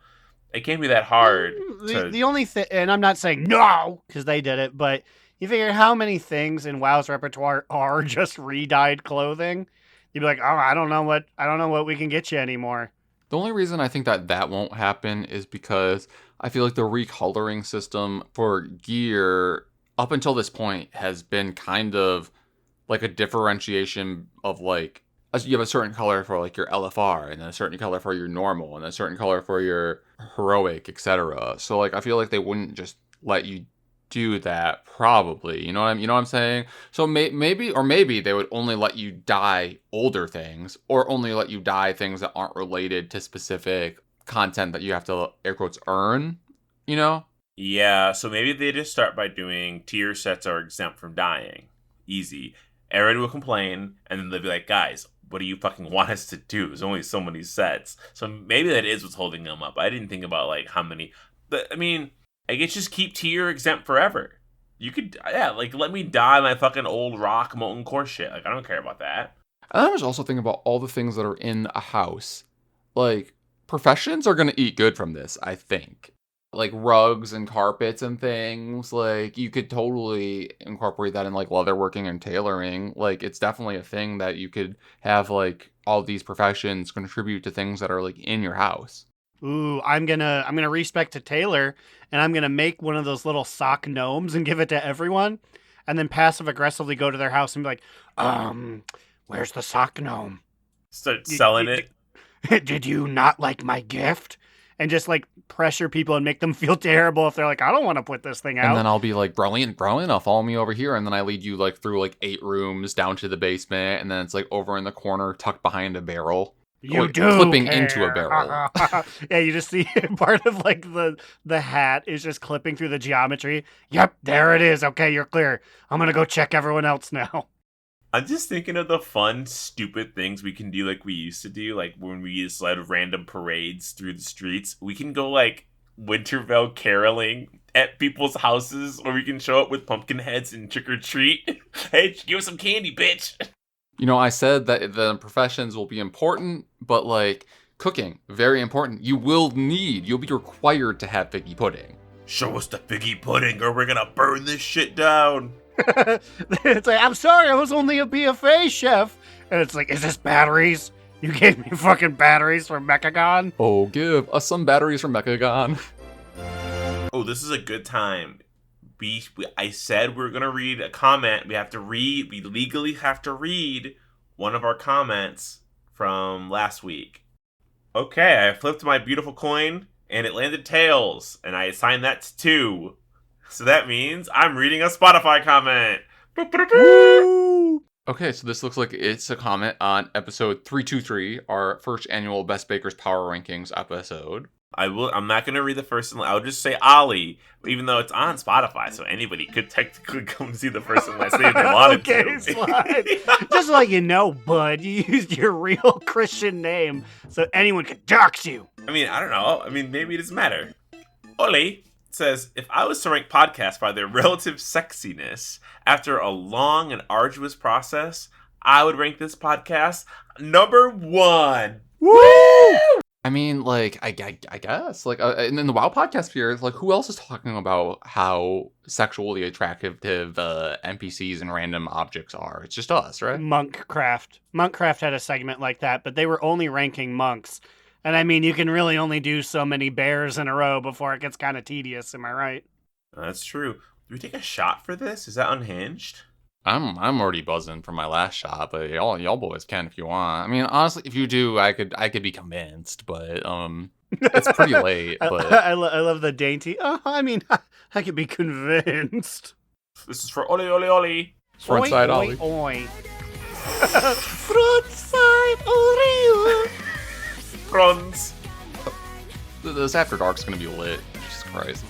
It can't be that hard. The only thing, and I'm not saying no, because they did it, but you figure how many things in WoW's repertoire are just re-dyed clothing? You'd be like, oh, I don't know what we can get you anymore. the only reason I think that won't happen is because I feel like the recoloring system for gear up until this point has been kind of like a differentiation of like you have a certain color for like your LFR and then a certain color for your normal and a certain color for your heroic, etc. So like I feel like they wouldn't just let you do that probably. You know what I'm saying? So maybe they would only let you dye older things or only let you dye things that aren't related to specific content that you have to air quotes earn, you know? Yeah, so maybe they just start by doing tier sets are exempt from dyeing. Easy. Everyone will complain, and then they'll be like, guys, what do you fucking want us to do? There's only so many sets. So maybe that is what's holding them up. I didn't think about, like, how many. But, I mean, I guess just keep tier exempt forever. You could, yeah, like, let me dye my fucking old rock molten core shit. Like, I don't care about that. And I was also thinking about all the things that are in a house. Like, professions are going to eat good from this, I think. Like, rugs and carpets and things. Like, you could totally incorporate that in, like, leatherworking and tailoring. Like, it's definitely a thing that you could have, like, all these professions contribute to things that are, like, in your house. Ooh, I'm gonna respect a tailor, and I'm gonna make one of those little sock gnomes and give it to everyone, and then passive aggressively go to their house and be like, where's the sock gnome? Start selling it. Did you not like my gift? And just, like, pressure people and make them feel terrible if they're like, I don't want to put this thing out. And then I'll be like, brilliant, I'll follow me over here. And then I lead you, like, through, like, 8 rooms down to the basement. And then it's, like, over in the corner, tucked behind a barrel. Clipping into a barrel. Yeah, you just see part of, like, the hat is just clipping through the geometry. Yep, there it is. Okay, you're clear. I'm going to go check everyone else now. I'm just thinking of the fun, stupid things we can do like we used to do, like when we used to have random parades through the streets. We can go, like, Winterfell caroling at people's houses, or we can show up with pumpkin heads and trick-or-treat. Hey, give us some candy, bitch! You know, I said that the professions will be important, but, like, cooking, very important. You'll be required to have figgy pudding. Show us the figgy pudding, or we're gonna burn this shit down! It's like, I'm sorry, I was only a BFA chef. And it's like, is this batteries? You gave me fucking batteries from Mechagon? Oh, give us some batteries from Mechagon. Oh, this is a good time. I said we're gonna read a comment. We legally have to read one of our comments from last week. Okay, I flipped my beautiful coin, and it landed tails, and I assigned that to 2. So that means I'm reading a Spotify comment. Woo! Okay, so this looks like it's a comment on episode 323, our first annual Best Bakers Power Rankings episode. I'm not going to read the first one. I'll just say Ollie, even though it's on Spotify, so anybody could technically come see the first and last name if they wanted to. Slide. Just so you know, bud, you used your real Christian name, so anyone could dox you. I mean, I don't know. I mean, maybe it doesn't matter. Ollie says, if I was to rank podcasts by their relative sexiness after a long and arduous process, I would rank this podcast number 1. Woo! I mean, like, I guess, like, and in the WoW podcast sphere, like, who else is talking about how sexually attractive NPCs and random objects are? It's just us, right? Monkcraft had a segment like that, but they were only ranking monks. And I mean, you can really only do so many bears in a row before it gets kind of tedious, am I right? That's true. Do we take a shot for this? Is that unhinged? I'm already buzzing from my last shot, but y'all boys can if you want. I mean, honestly, if you do, I could be convinced, but it's pretty late. But I love the dainty. I mean, I could be convinced. This is for Oli Oli Oli. Frontside Ollie. Oi. Frontside Ollie. Fronts. This After Dark's gonna be lit. Jesus Christ.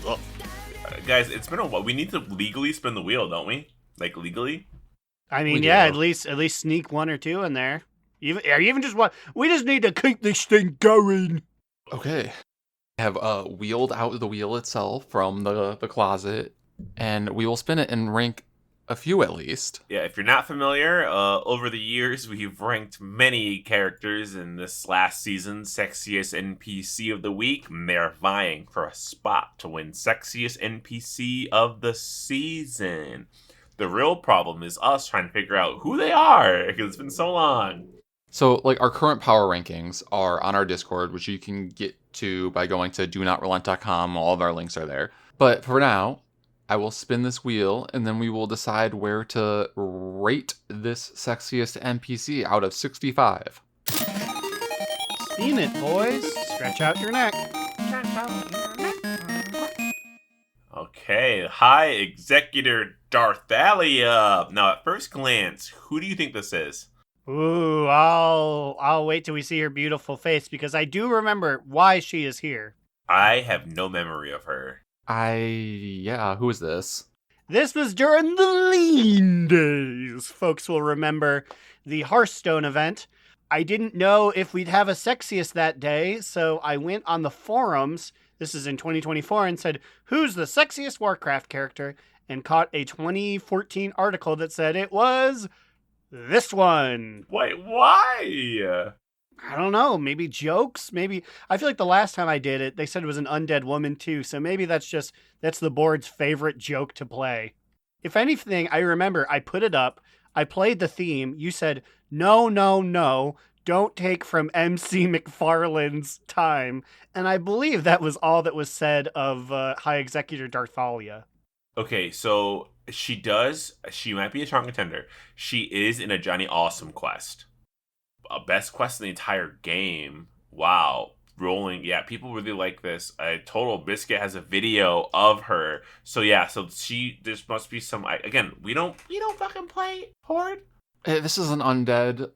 Guys, it's been a while. We need to legally spin the wheel, don't we? Like, legally? I mean, yeah, at least sneak 1 or 2 in there. Even just one. We just need to keep this thing going. Okay. I have wheeled out the wheel itself from the closet, and we will spin it and rank a few at least. Yeah, if you're not familiar, over the years, we've ranked many characters in this last season's Sexiest NPC of the Week, and they're vying for a spot to win Sexiest NPC of the Season. The real problem is us trying to figure out who they are, because it's been so long. So, like, our current power rankings are on our Discord, which you can get to by going to donotRelent.com. All of our links are there. But for now, I will spin this wheel, and then we will decide where to rate this sexiest NPC out of 65. Spin it, boys. Stretch out your neck. Okay, hi, Executor Darthalia. Now, at first glance, who do you think this is? Ooh, I'll wait till we see her beautiful face, because I do remember why she is here. I have no memory of her. Who is this? This was during the lean days. Folks will remember the Hearthstone event. I didn't know if we'd have a sexiest that day, so I went on the forums, this is in 2024, and said, who's the sexiest Warcraft character? And caught a 2014 article that said it was this one. Wait, why? I don't know, maybe jokes, maybe. I feel like the last time I did it, they said it was an undead woman too, so maybe that's the board's favorite joke to play. If anything, I remember I put it up, I played the theme, you said, no, don't take from MC McFarlane's time, and I believe that was all that was said of High Executor Darthalia. Okay, so she might be a strong contender. She is in a Johnny Awesome quest. A best quest in the entire game. Wow. Rolling. Yeah, people really like this. Total Biscuit has a video of her. So yeah, there must be some, again, we don't fucking play Horde. This is an undead,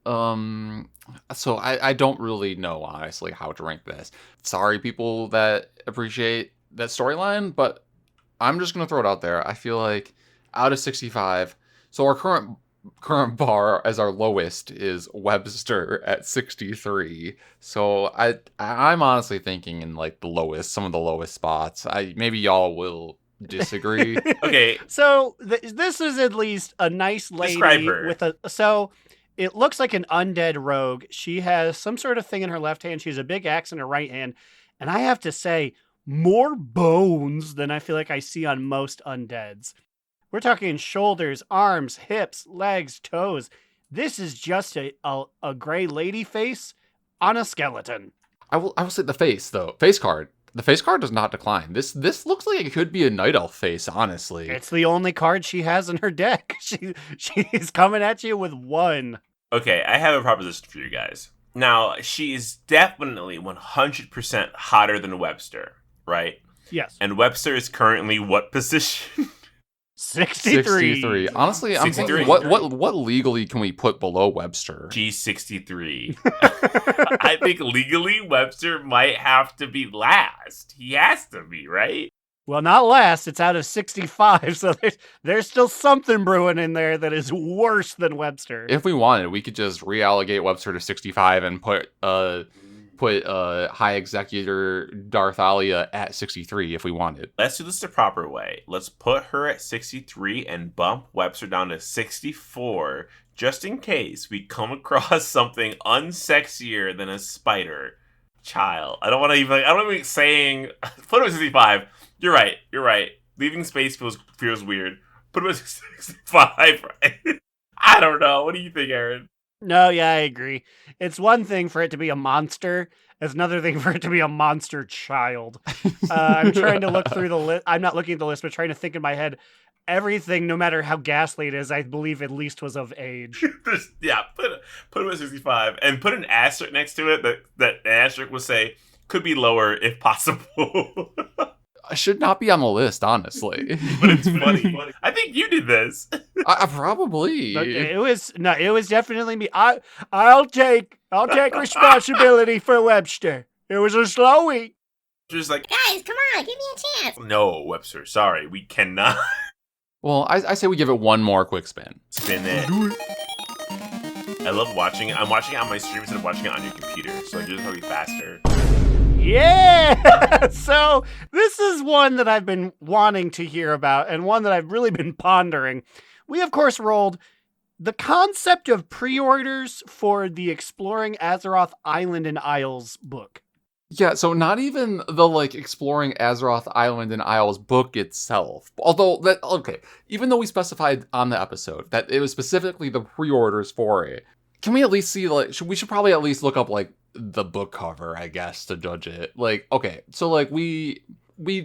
so I don't really know, honestly, how to rank this. Sorry, people that appreciate that storyline, but I'm just going to throw it out there. I feel like out of 65, so our current bar as our lowest is Webster at 63. So I'm honestly thinking in like some of the lowest spots. Maybe y'all will disagree. Okay. So this is at least a nice lady. Describe her. So it looks like an undead rogue. She has some sort of thing in her left hand. She has a big axe in her right hand. And I have to say, more bones than I feel like I see on most undeads. We're talking shoulders, arms, hips, legs, toes. This is just a gray lady face on a skeleton. I will say the face, though. Face card. The face card does not decline. This looks like it could be a night elf face, honestly. It's the only card she has in her deck. She's coming at you with one. Okay, I have a proposition for you guys. Now, she is definitely 100% hotter than Webster, right? Yes. And Webster is currently what position? 63. Honestly, 63. I'm thinking, what legally can we put below Webster? She's 63. I think legally Webster might have to be last. He has to be, right? Well, not last. It's out of 65, so there's still something brewing in there that is worse than Webster. If we wanted, we could just reallocate Webster to 65 and put High Executor Darthalia at 63 if we wanted. Let's do this the proper way. Let's put her at 63 and bump Webster down to 64, just in case we come across something unsexier than a spider. Child. I don't even saying put him at 65. You're right. Leaving space feels weird. Put him at 65, right? I don't know. What do you think, Aaron? No, yeah, I agree. It's one thing for it to be a monster. It's another thing for it to be a monster child. I'm trying to look through the list. I'm not looking at the list, but trying to think in my head. Everything, no matter how ghastly it is, I believe at least was of age. Yeah, put him at 65 and put an asterisk next to it that asterisk will say could be lower if possible. I should not be on the list, honestly. But it's funny. I think you did this. I probably. It was definitely me. I'll take responsibility for Webster. It was a slow week. Just like, Guys, come on, give me a chance. no, Webster, sorry, we cannot Well, I say we give it one more quick spin. spin it. I love watching it. I'm watching it on my stream instead of watching it on your computer, so it's just probably faster. Yeah! So this is one that I've been wanting to hear about and one that I've really been pondering. We, of course, rolled the concept of pre-orders for the Exploring Azeroth Island and Isles book. Yeah, so not even the, Exploring Azeroth Island and Isles book itself. Although, even though we specified on the episode that it was specifically the pre-orders for it, can we at least see, we should probably at least look up, the book cover, I guess, to judge it. We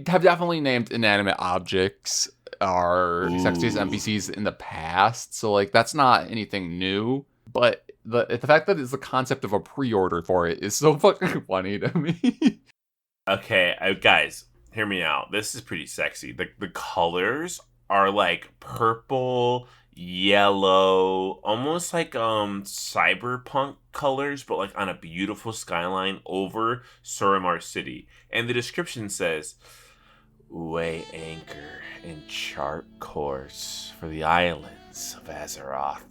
have definitely named inanimate objects our sexiest NPCs in the past, so, that's not anything new, but the fact that it's the concept of a pre-order for it is so fucking funny to me. Okay, guys, hear me out. This is pretty sexy. The colors are purple, yellow, almost like cyberpunk colors, but on a beautiful skyline over Suramar City. And the description says, weigh anchor and chart course for the islands of Azeroth.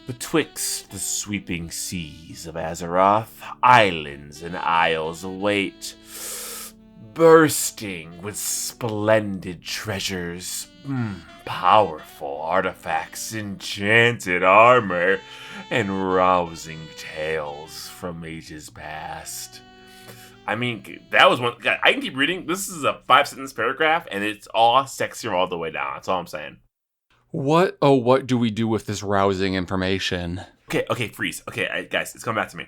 Betwixt the sweeping seas of Azeroth, islands and isles await, bursting with splendid treasures, powerful artifacts, enchanted armor, and rousing tales from ages past. I mean, that was one. God, I can keep reading. This is a 5-sentence paragraph, and it's all sexier all the way down. That's all I'm saying. What do we do with this rousing information? Okay, freeze. Okay, guys, it's coming back to me.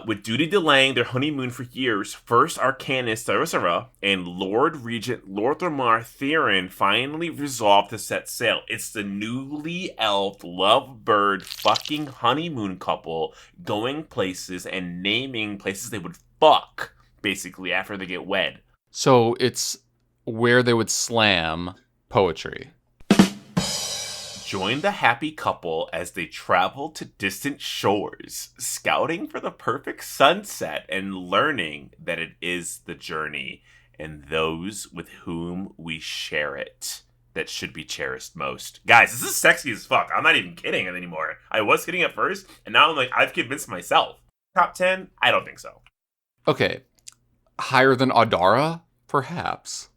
With duty delaying their honeymoon for years, first Arcanist Sarasara and Lord Regent Lorthamar Theron finally resolved to set sail. It's the newly elfed lovebird fucking honeymoon couple going places and naming places they would fuck, basically, after they get wed. So it's where they would slam poetry. Join the happy couple as they travel to distant shores, scouting for the perfect sunset and learning that it is the journey and those with whom we share it that should be cherished most. Guys, this is sexy as fuck. I'm not even kidding anymore. I was kidding at first, and now I'm like, I've convinced myself. Top 10? I don't think so. Okay. Higher than Audara? Perhaps.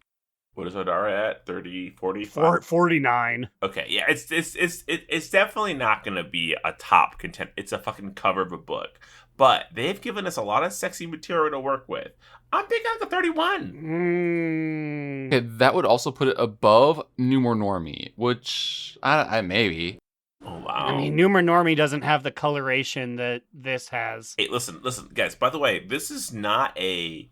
What is Odara at? 30, 40? 49. Okay, yeah, it's definitely not going to be a top content. It's a fucking cover of a book. But they've given us a lot of sexy material to work with. I'm big on the 31. Okay, that would also put it above Numer Normie, which I maybe. Oh, wow. I mean, Numer Normie doesn't have the coloration that this has. Hey, listen, guys. By the way, this is not a,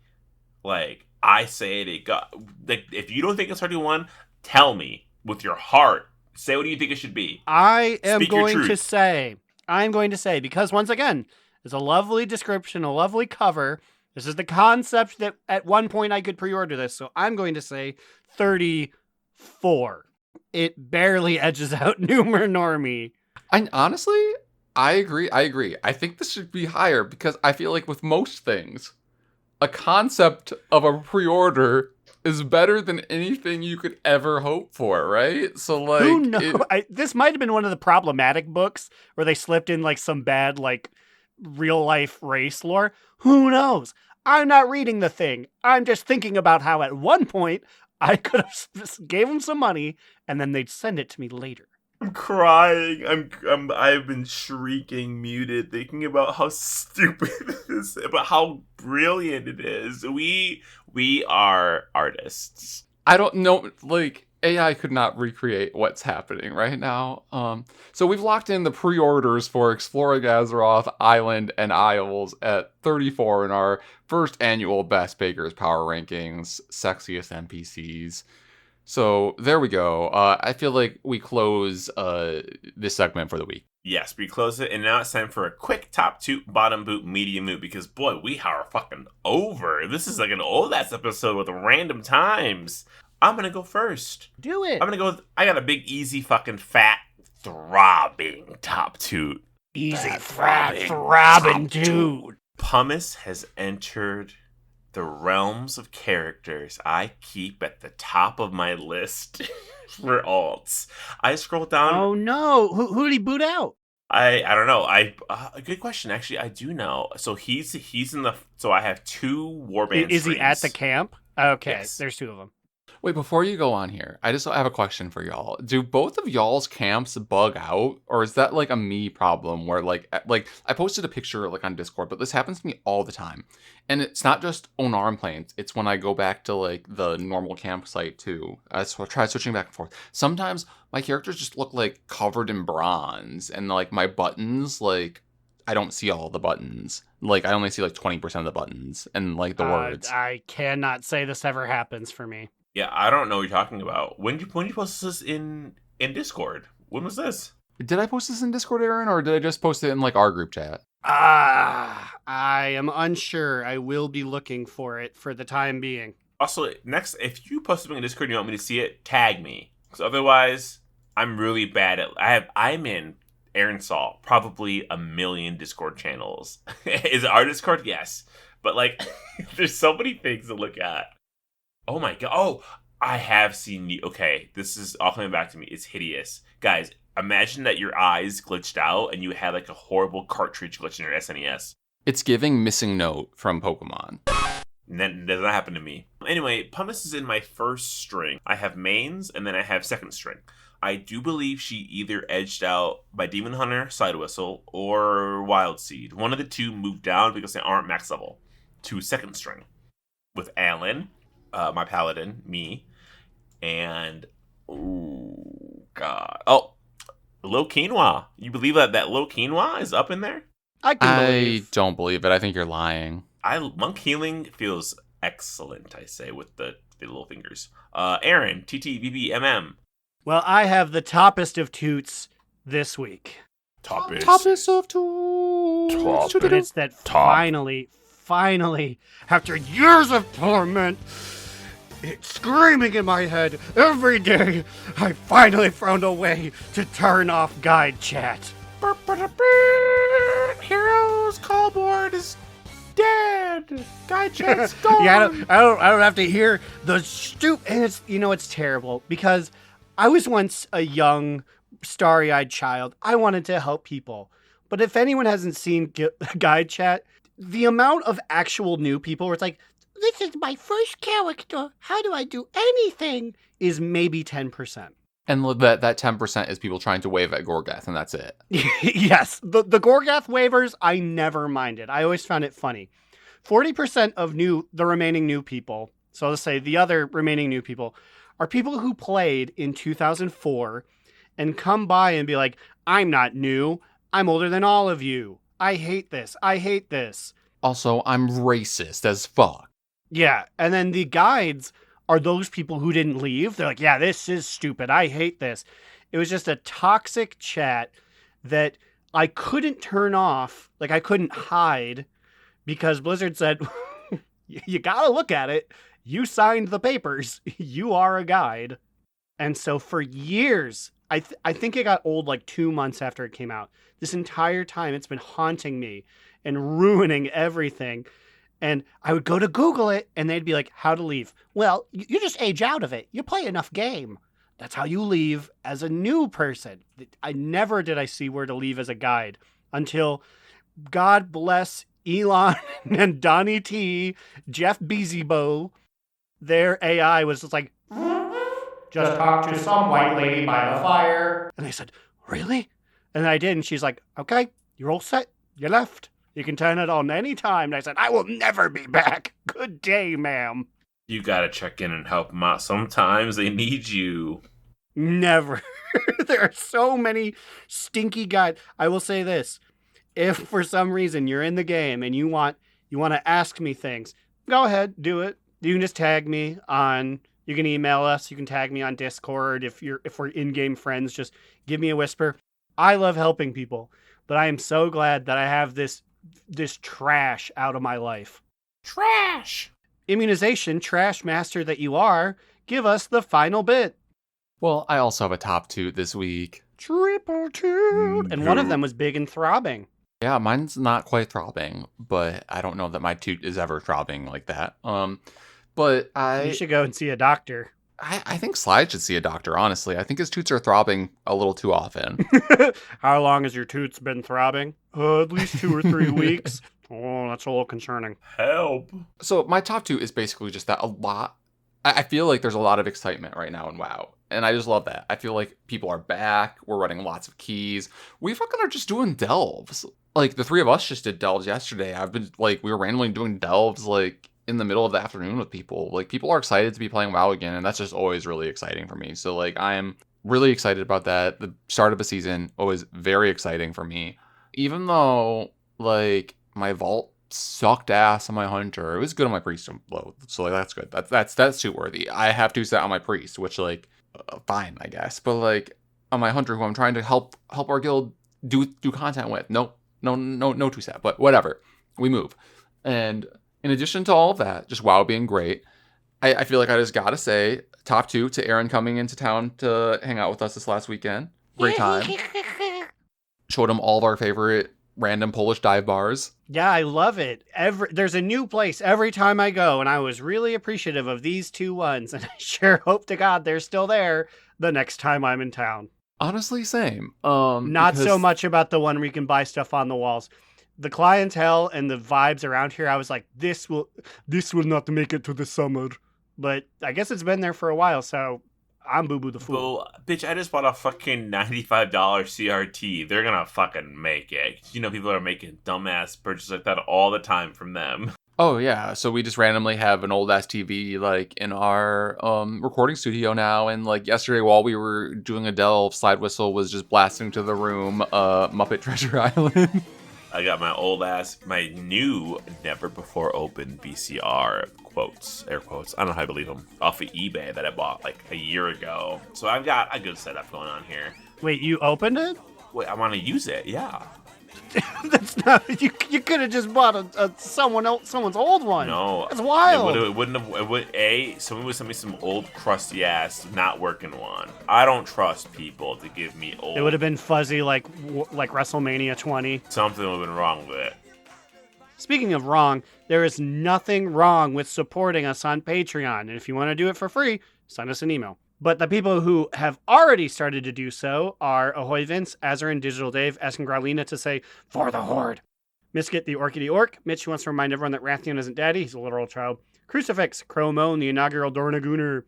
like, I say it got, like, if you don't think it's 31, tell me with your heart. Say what do you think it should be. I'm Speak your going to truth. say, because once again, there's a lovely description, a lovely cover. This is the concept that at one point I could pre-order this, so I'm going to say 34. It barely edges out Numer Normie. And honestly, I agree. I think this should be higher because I feel like with most things, a concept of a pre-order is better than anything you could ever hope for, right? So, like, who knows? This might have been one of the problematic books where they slipped in like some bad like real life race lore. Who knows? I'm not reading the thing. I'm just thinking about how at one point I could have just gave them some money and then they'd send it to me later. I'm crying. I've been shrieking, muted, thinking about how stupid it is, but how brilliant it is. We are artists. I don't know, like, AI could not recreate what's happening right now. So we've locked in the pre-orders for Exploring Azeroth, Island, and Isles at 34 in our first annual Best Bakers Power Rankings, Sexiest NPCs. So there we go. I feel like we close this segment for the week. Yes, we close it, and now it's time for a quick top toot, bottom boot, medium boot, because boy, we are fucking over. This is like an old ass episode with random times. I'm gonna go first. Do it. I'm gonna go I got a big, easy, fucking fat, throbbing top toot. Easy, throbbing, throbbing, dude. Pumice has entered the realms of characters I keep at the top of my list for alts. I scroll down. Oh no! Who did he boot out? I don't know. A good question. Actually, I do know. So he's in the. So I have 2 warband. Is he at the camp? Okay, Yes. There's 2 of them. Wait, before you go on here, I have a question for y'all. Do both of y'all's camps bug out, or is that like a me problem where like I posted a picture like on Discord, but this happens to me all the time, and it's not just unarmed planes. It's when I go back to like the normal campsite too. So I try switching back and forth. Sometimes my characters just look like covered in bronze, and like my buttons, like I don't see all the buttons. Like I only see like 20% of the buttons and like the words. I cannot say this ever happens for me. Yeah, I don't know what you're talking about. When you post this in Discord? When was this? Did I post this in Discord, Aaron, or did I just post it in like our group chat? I am unsure. I will be looking for it for the time being. Also, next, if you post something in Discord and you want me to see it, tag me. Because otherwise, I'm really bad at. I'm in Aaron Saul, probably a million Discord channels. Is it our Discord? Yes, but like, there's so many things to look at. Oh my god. Oh, I have seen you. Okay, this is all coming back to me. It's hideous. Guys, imagine that your eyes glitched out and you had like a horrible cartridge glitch in your SNES. It's giving Missing Note from Pokemon. And that does not happen to me. Anyway, Pumice is in my first string. I have mains and then I have second string. I do believe she either edged out by Demon Hunter, Slidewhistle, or Wild Seed. One of the two moved down because they aren't max level to second string. With Alan, my paladin, me, and oh god, Low Quinoa. You believe that Low Quinoa is up in there? I can I believe. don't believe it. I think you're lying. Monk healing feels excellent. I say with the little fingers. Aaron, TTVBMM. Well, I have the toppest of toots this week. Toppest of tools. And it's that finally, after years of torment, it's screaming in my head every day, I finally found a way to turn off guide chat. Heroes Callboard is dead. Guide chat's gone. Yeah, I don't have to hear the and it's terrible because I was once a young, starry-eyed child. I wanted to help people. But if anyone hasn't seen Guide Chat, the amount of actual new people where it's like, this is my first character, how do I do anything, is maybe 10%. And that 10% is people trying to wave at Gorgath, and that's it. Yes, the Gorgath waivers, I never minded. I always found it funny. 40% of the remaining new people, so let's say the other remaining new people, are people who played in 2004 and come by and be like, I'm not new. I'm older than all of you. I hate this. I hate this. Also, I'm racist as fuck. Yeah. And then the guides are those people who didn't leave. They're like, yeah, this is stupid. I hate this. It was just a toxic chat that I couldn't turn off. Like I couldn't hide because Blizzard said, you got to look at it. You signed the papers. You are a guide. And so for years, I think it got old like 2 months after it came out. This entire time, it's been haunting me and ruining everything. And I would go to Google it, and they'd be like, how to leave. Well, you just age out of it. You play enough game. That's how you leave as a new person. I never did I see where to leave as a guide until, God bless Elon and Donnie T, Jeff Beezybo. Their AI was just like, just talk to some white lady by the fire. And they said, really? And I did. And she's like, okay, you're all set. You left. You can turn it on any time. And I said, I will never be back. Good day, ma'am. You gotta check in and help them out. Sometimes they need you. Never. There are so many stinky guys. I will say this. If for some reason you're in the game and you want to ask me things, go ahead, do it. You can just tag me on, you can email us, you can tag me on Discord. If we're in-game friends, just give me a whisper. I love helping people, but I am so glad that I have this trash out of my life. Trash! Immunization, trash master that you are, give us the final bit. Well, I also have a top toot this week. Triple toot! And one of them was big and throbbing. Yeah, mine's not quite throbbing, but I don't know that my toot is ever throbbing like that. But You should go and see a doctor. I think Slide should see a doctor, honestly. I think his toots are throbbing a little too often. How long has your toots been throbbing? At least 2 or 3 weeks. Oh, that's a little concerning. Help. So my top toot is basically just that I feel like there's a lot of excitement right now in WoW. And I just love that. I feel like people are back. We're running lots of keys. We fucking are just doing delves. Like, the three of us just did delves yesterday. We were randomly doing delves, like, in the middle of the afternoon with people. Like, people are excited to be playing WoW again, and that's just always really exciting for me. So, like, I am really excited about that. The start of a season, always very exciting for me. Even though, like, my vault sucked ass on my hunter. It was good on my priest load, so, like, that's good. That's suit worthy. I have 2 set on my priest, which, like, fine, I guess. But, like, on my hunter, who I'm trying to help our guild do content with, no 2 set, but whatever. We move. And in addition to all of that, just WoW being great, I feel like I just gotta say, top 2 to Aaron coming into town to hang out with us this last weekend. Great time. Showed him all of our favorite random Polish dive bars. Yeah, I love it. There's a new place every time I go, and I was really appreciative of these two ones, and I sure hope to God they're still there the next time I'm in town. Honestly, same. Not so much about the one where you can buy stuff on the walls. The clientele and the vibes around here, I was like, this will not make it to the summer. But I guess it's been there for a while, so I'm Boo Boo the Fool. Well, bitch, I just bought a fucking $95 CRT. They're gonna fucking make it. You know, people are making dumbass purchases like that all the time from them. Oh yeah, so we just randomly have an old ass TV like in our recording studio now, and like yesterday while we were doing a delve, Slidewhistle was just blasting to the room Muppet Treasure Island. I got my new never before opened VCR quotes, air quotes. I don't know how I believe them, off of eBay that I bought like a year ago. So I've got a good setup going on here. Wait, you opened it? Wait, I want to use it. Yeah. That's not. You could have just bought someone's old one. No, that's wild. It wouldn't have. Someone would send me some old crusty ass not working one. I don't trust people to give me old. It would have been fuzzy like WrestleMania 20. Something would have been wrong with it. Speaking of wrong, there is nothing wrong with supporting us on Patreon, and if you want to do it for free, send us an email. But the people who have already started to do so are Ahoy Vince, Azar, and Digital Dave, asking Growlina to say, "For the Horde." Miskit, the Orchidee Orc. Mitch, who wants to remind everyone that Rathian isn't daddy, he's a literal child. Crucifix, Chromone, the inaugural Dornagooner.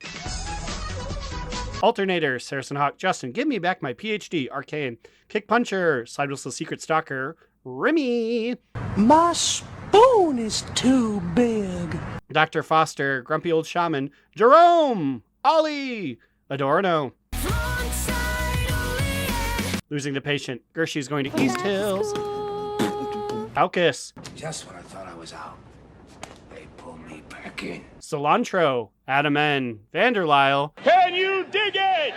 Alternator, Saracen Hawk, Justin, give me back my PhD, Arcane. Kick Puncher, Slidewhistle Secret Stalker, Remy. My spoon is too big. Dr. Foster, Grumpy Old Shaman, Jerome, Ollie, Adorno. Losing the Patient, Gershy's going to East Hills. Alcus. Just when I thought I was out, they pulled me back in. Cilantro, Adam N, Vanderlyle. Can you dig it?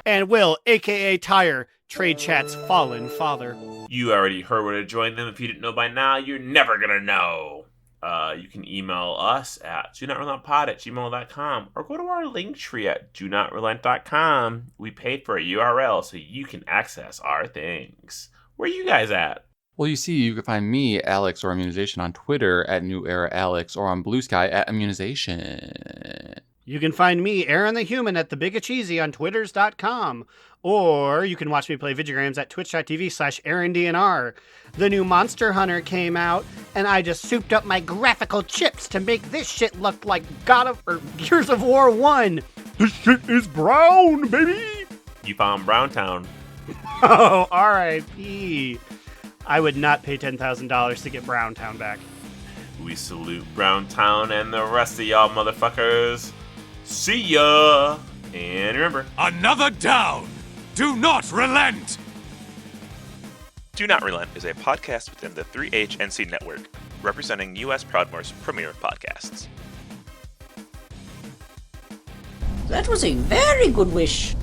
And Will, a.k.a. Tire, Trade Chat's fallen father. You already heard where to join them. If you didn't know by now, you're never gonna know. You can email us at donotrelenpod@gmail.com or go to our Linktree at donotRelent.com. We paid for a URL so you can access our things. Where are you guys at? Well, you see, you can find me, Alex, or Immunization on Twitter at New Era Alex, or on Blue Sky at Immunization. You can find me, Aaron the Human, at TheBigAcheesy on Twitters.com. Or you can watch me play videograms at twitch.tv/AaronDNR. The new Monster Hunter came out, and I just souped up my graphical chips to make this shit look like Gears of War 1. This shit is brown, baby! You found Browntown. Oh, R.I.P. I would not pay $10,000 to get Browntown back. We salute Browntown and the rest of y'all motherfuckers. See ya! And remember, Another down! Do not relent! Do Not Relent is a podcast within the 3HNC network, representing U.S. Proudmoore's premier podcasts. That was a very good wish.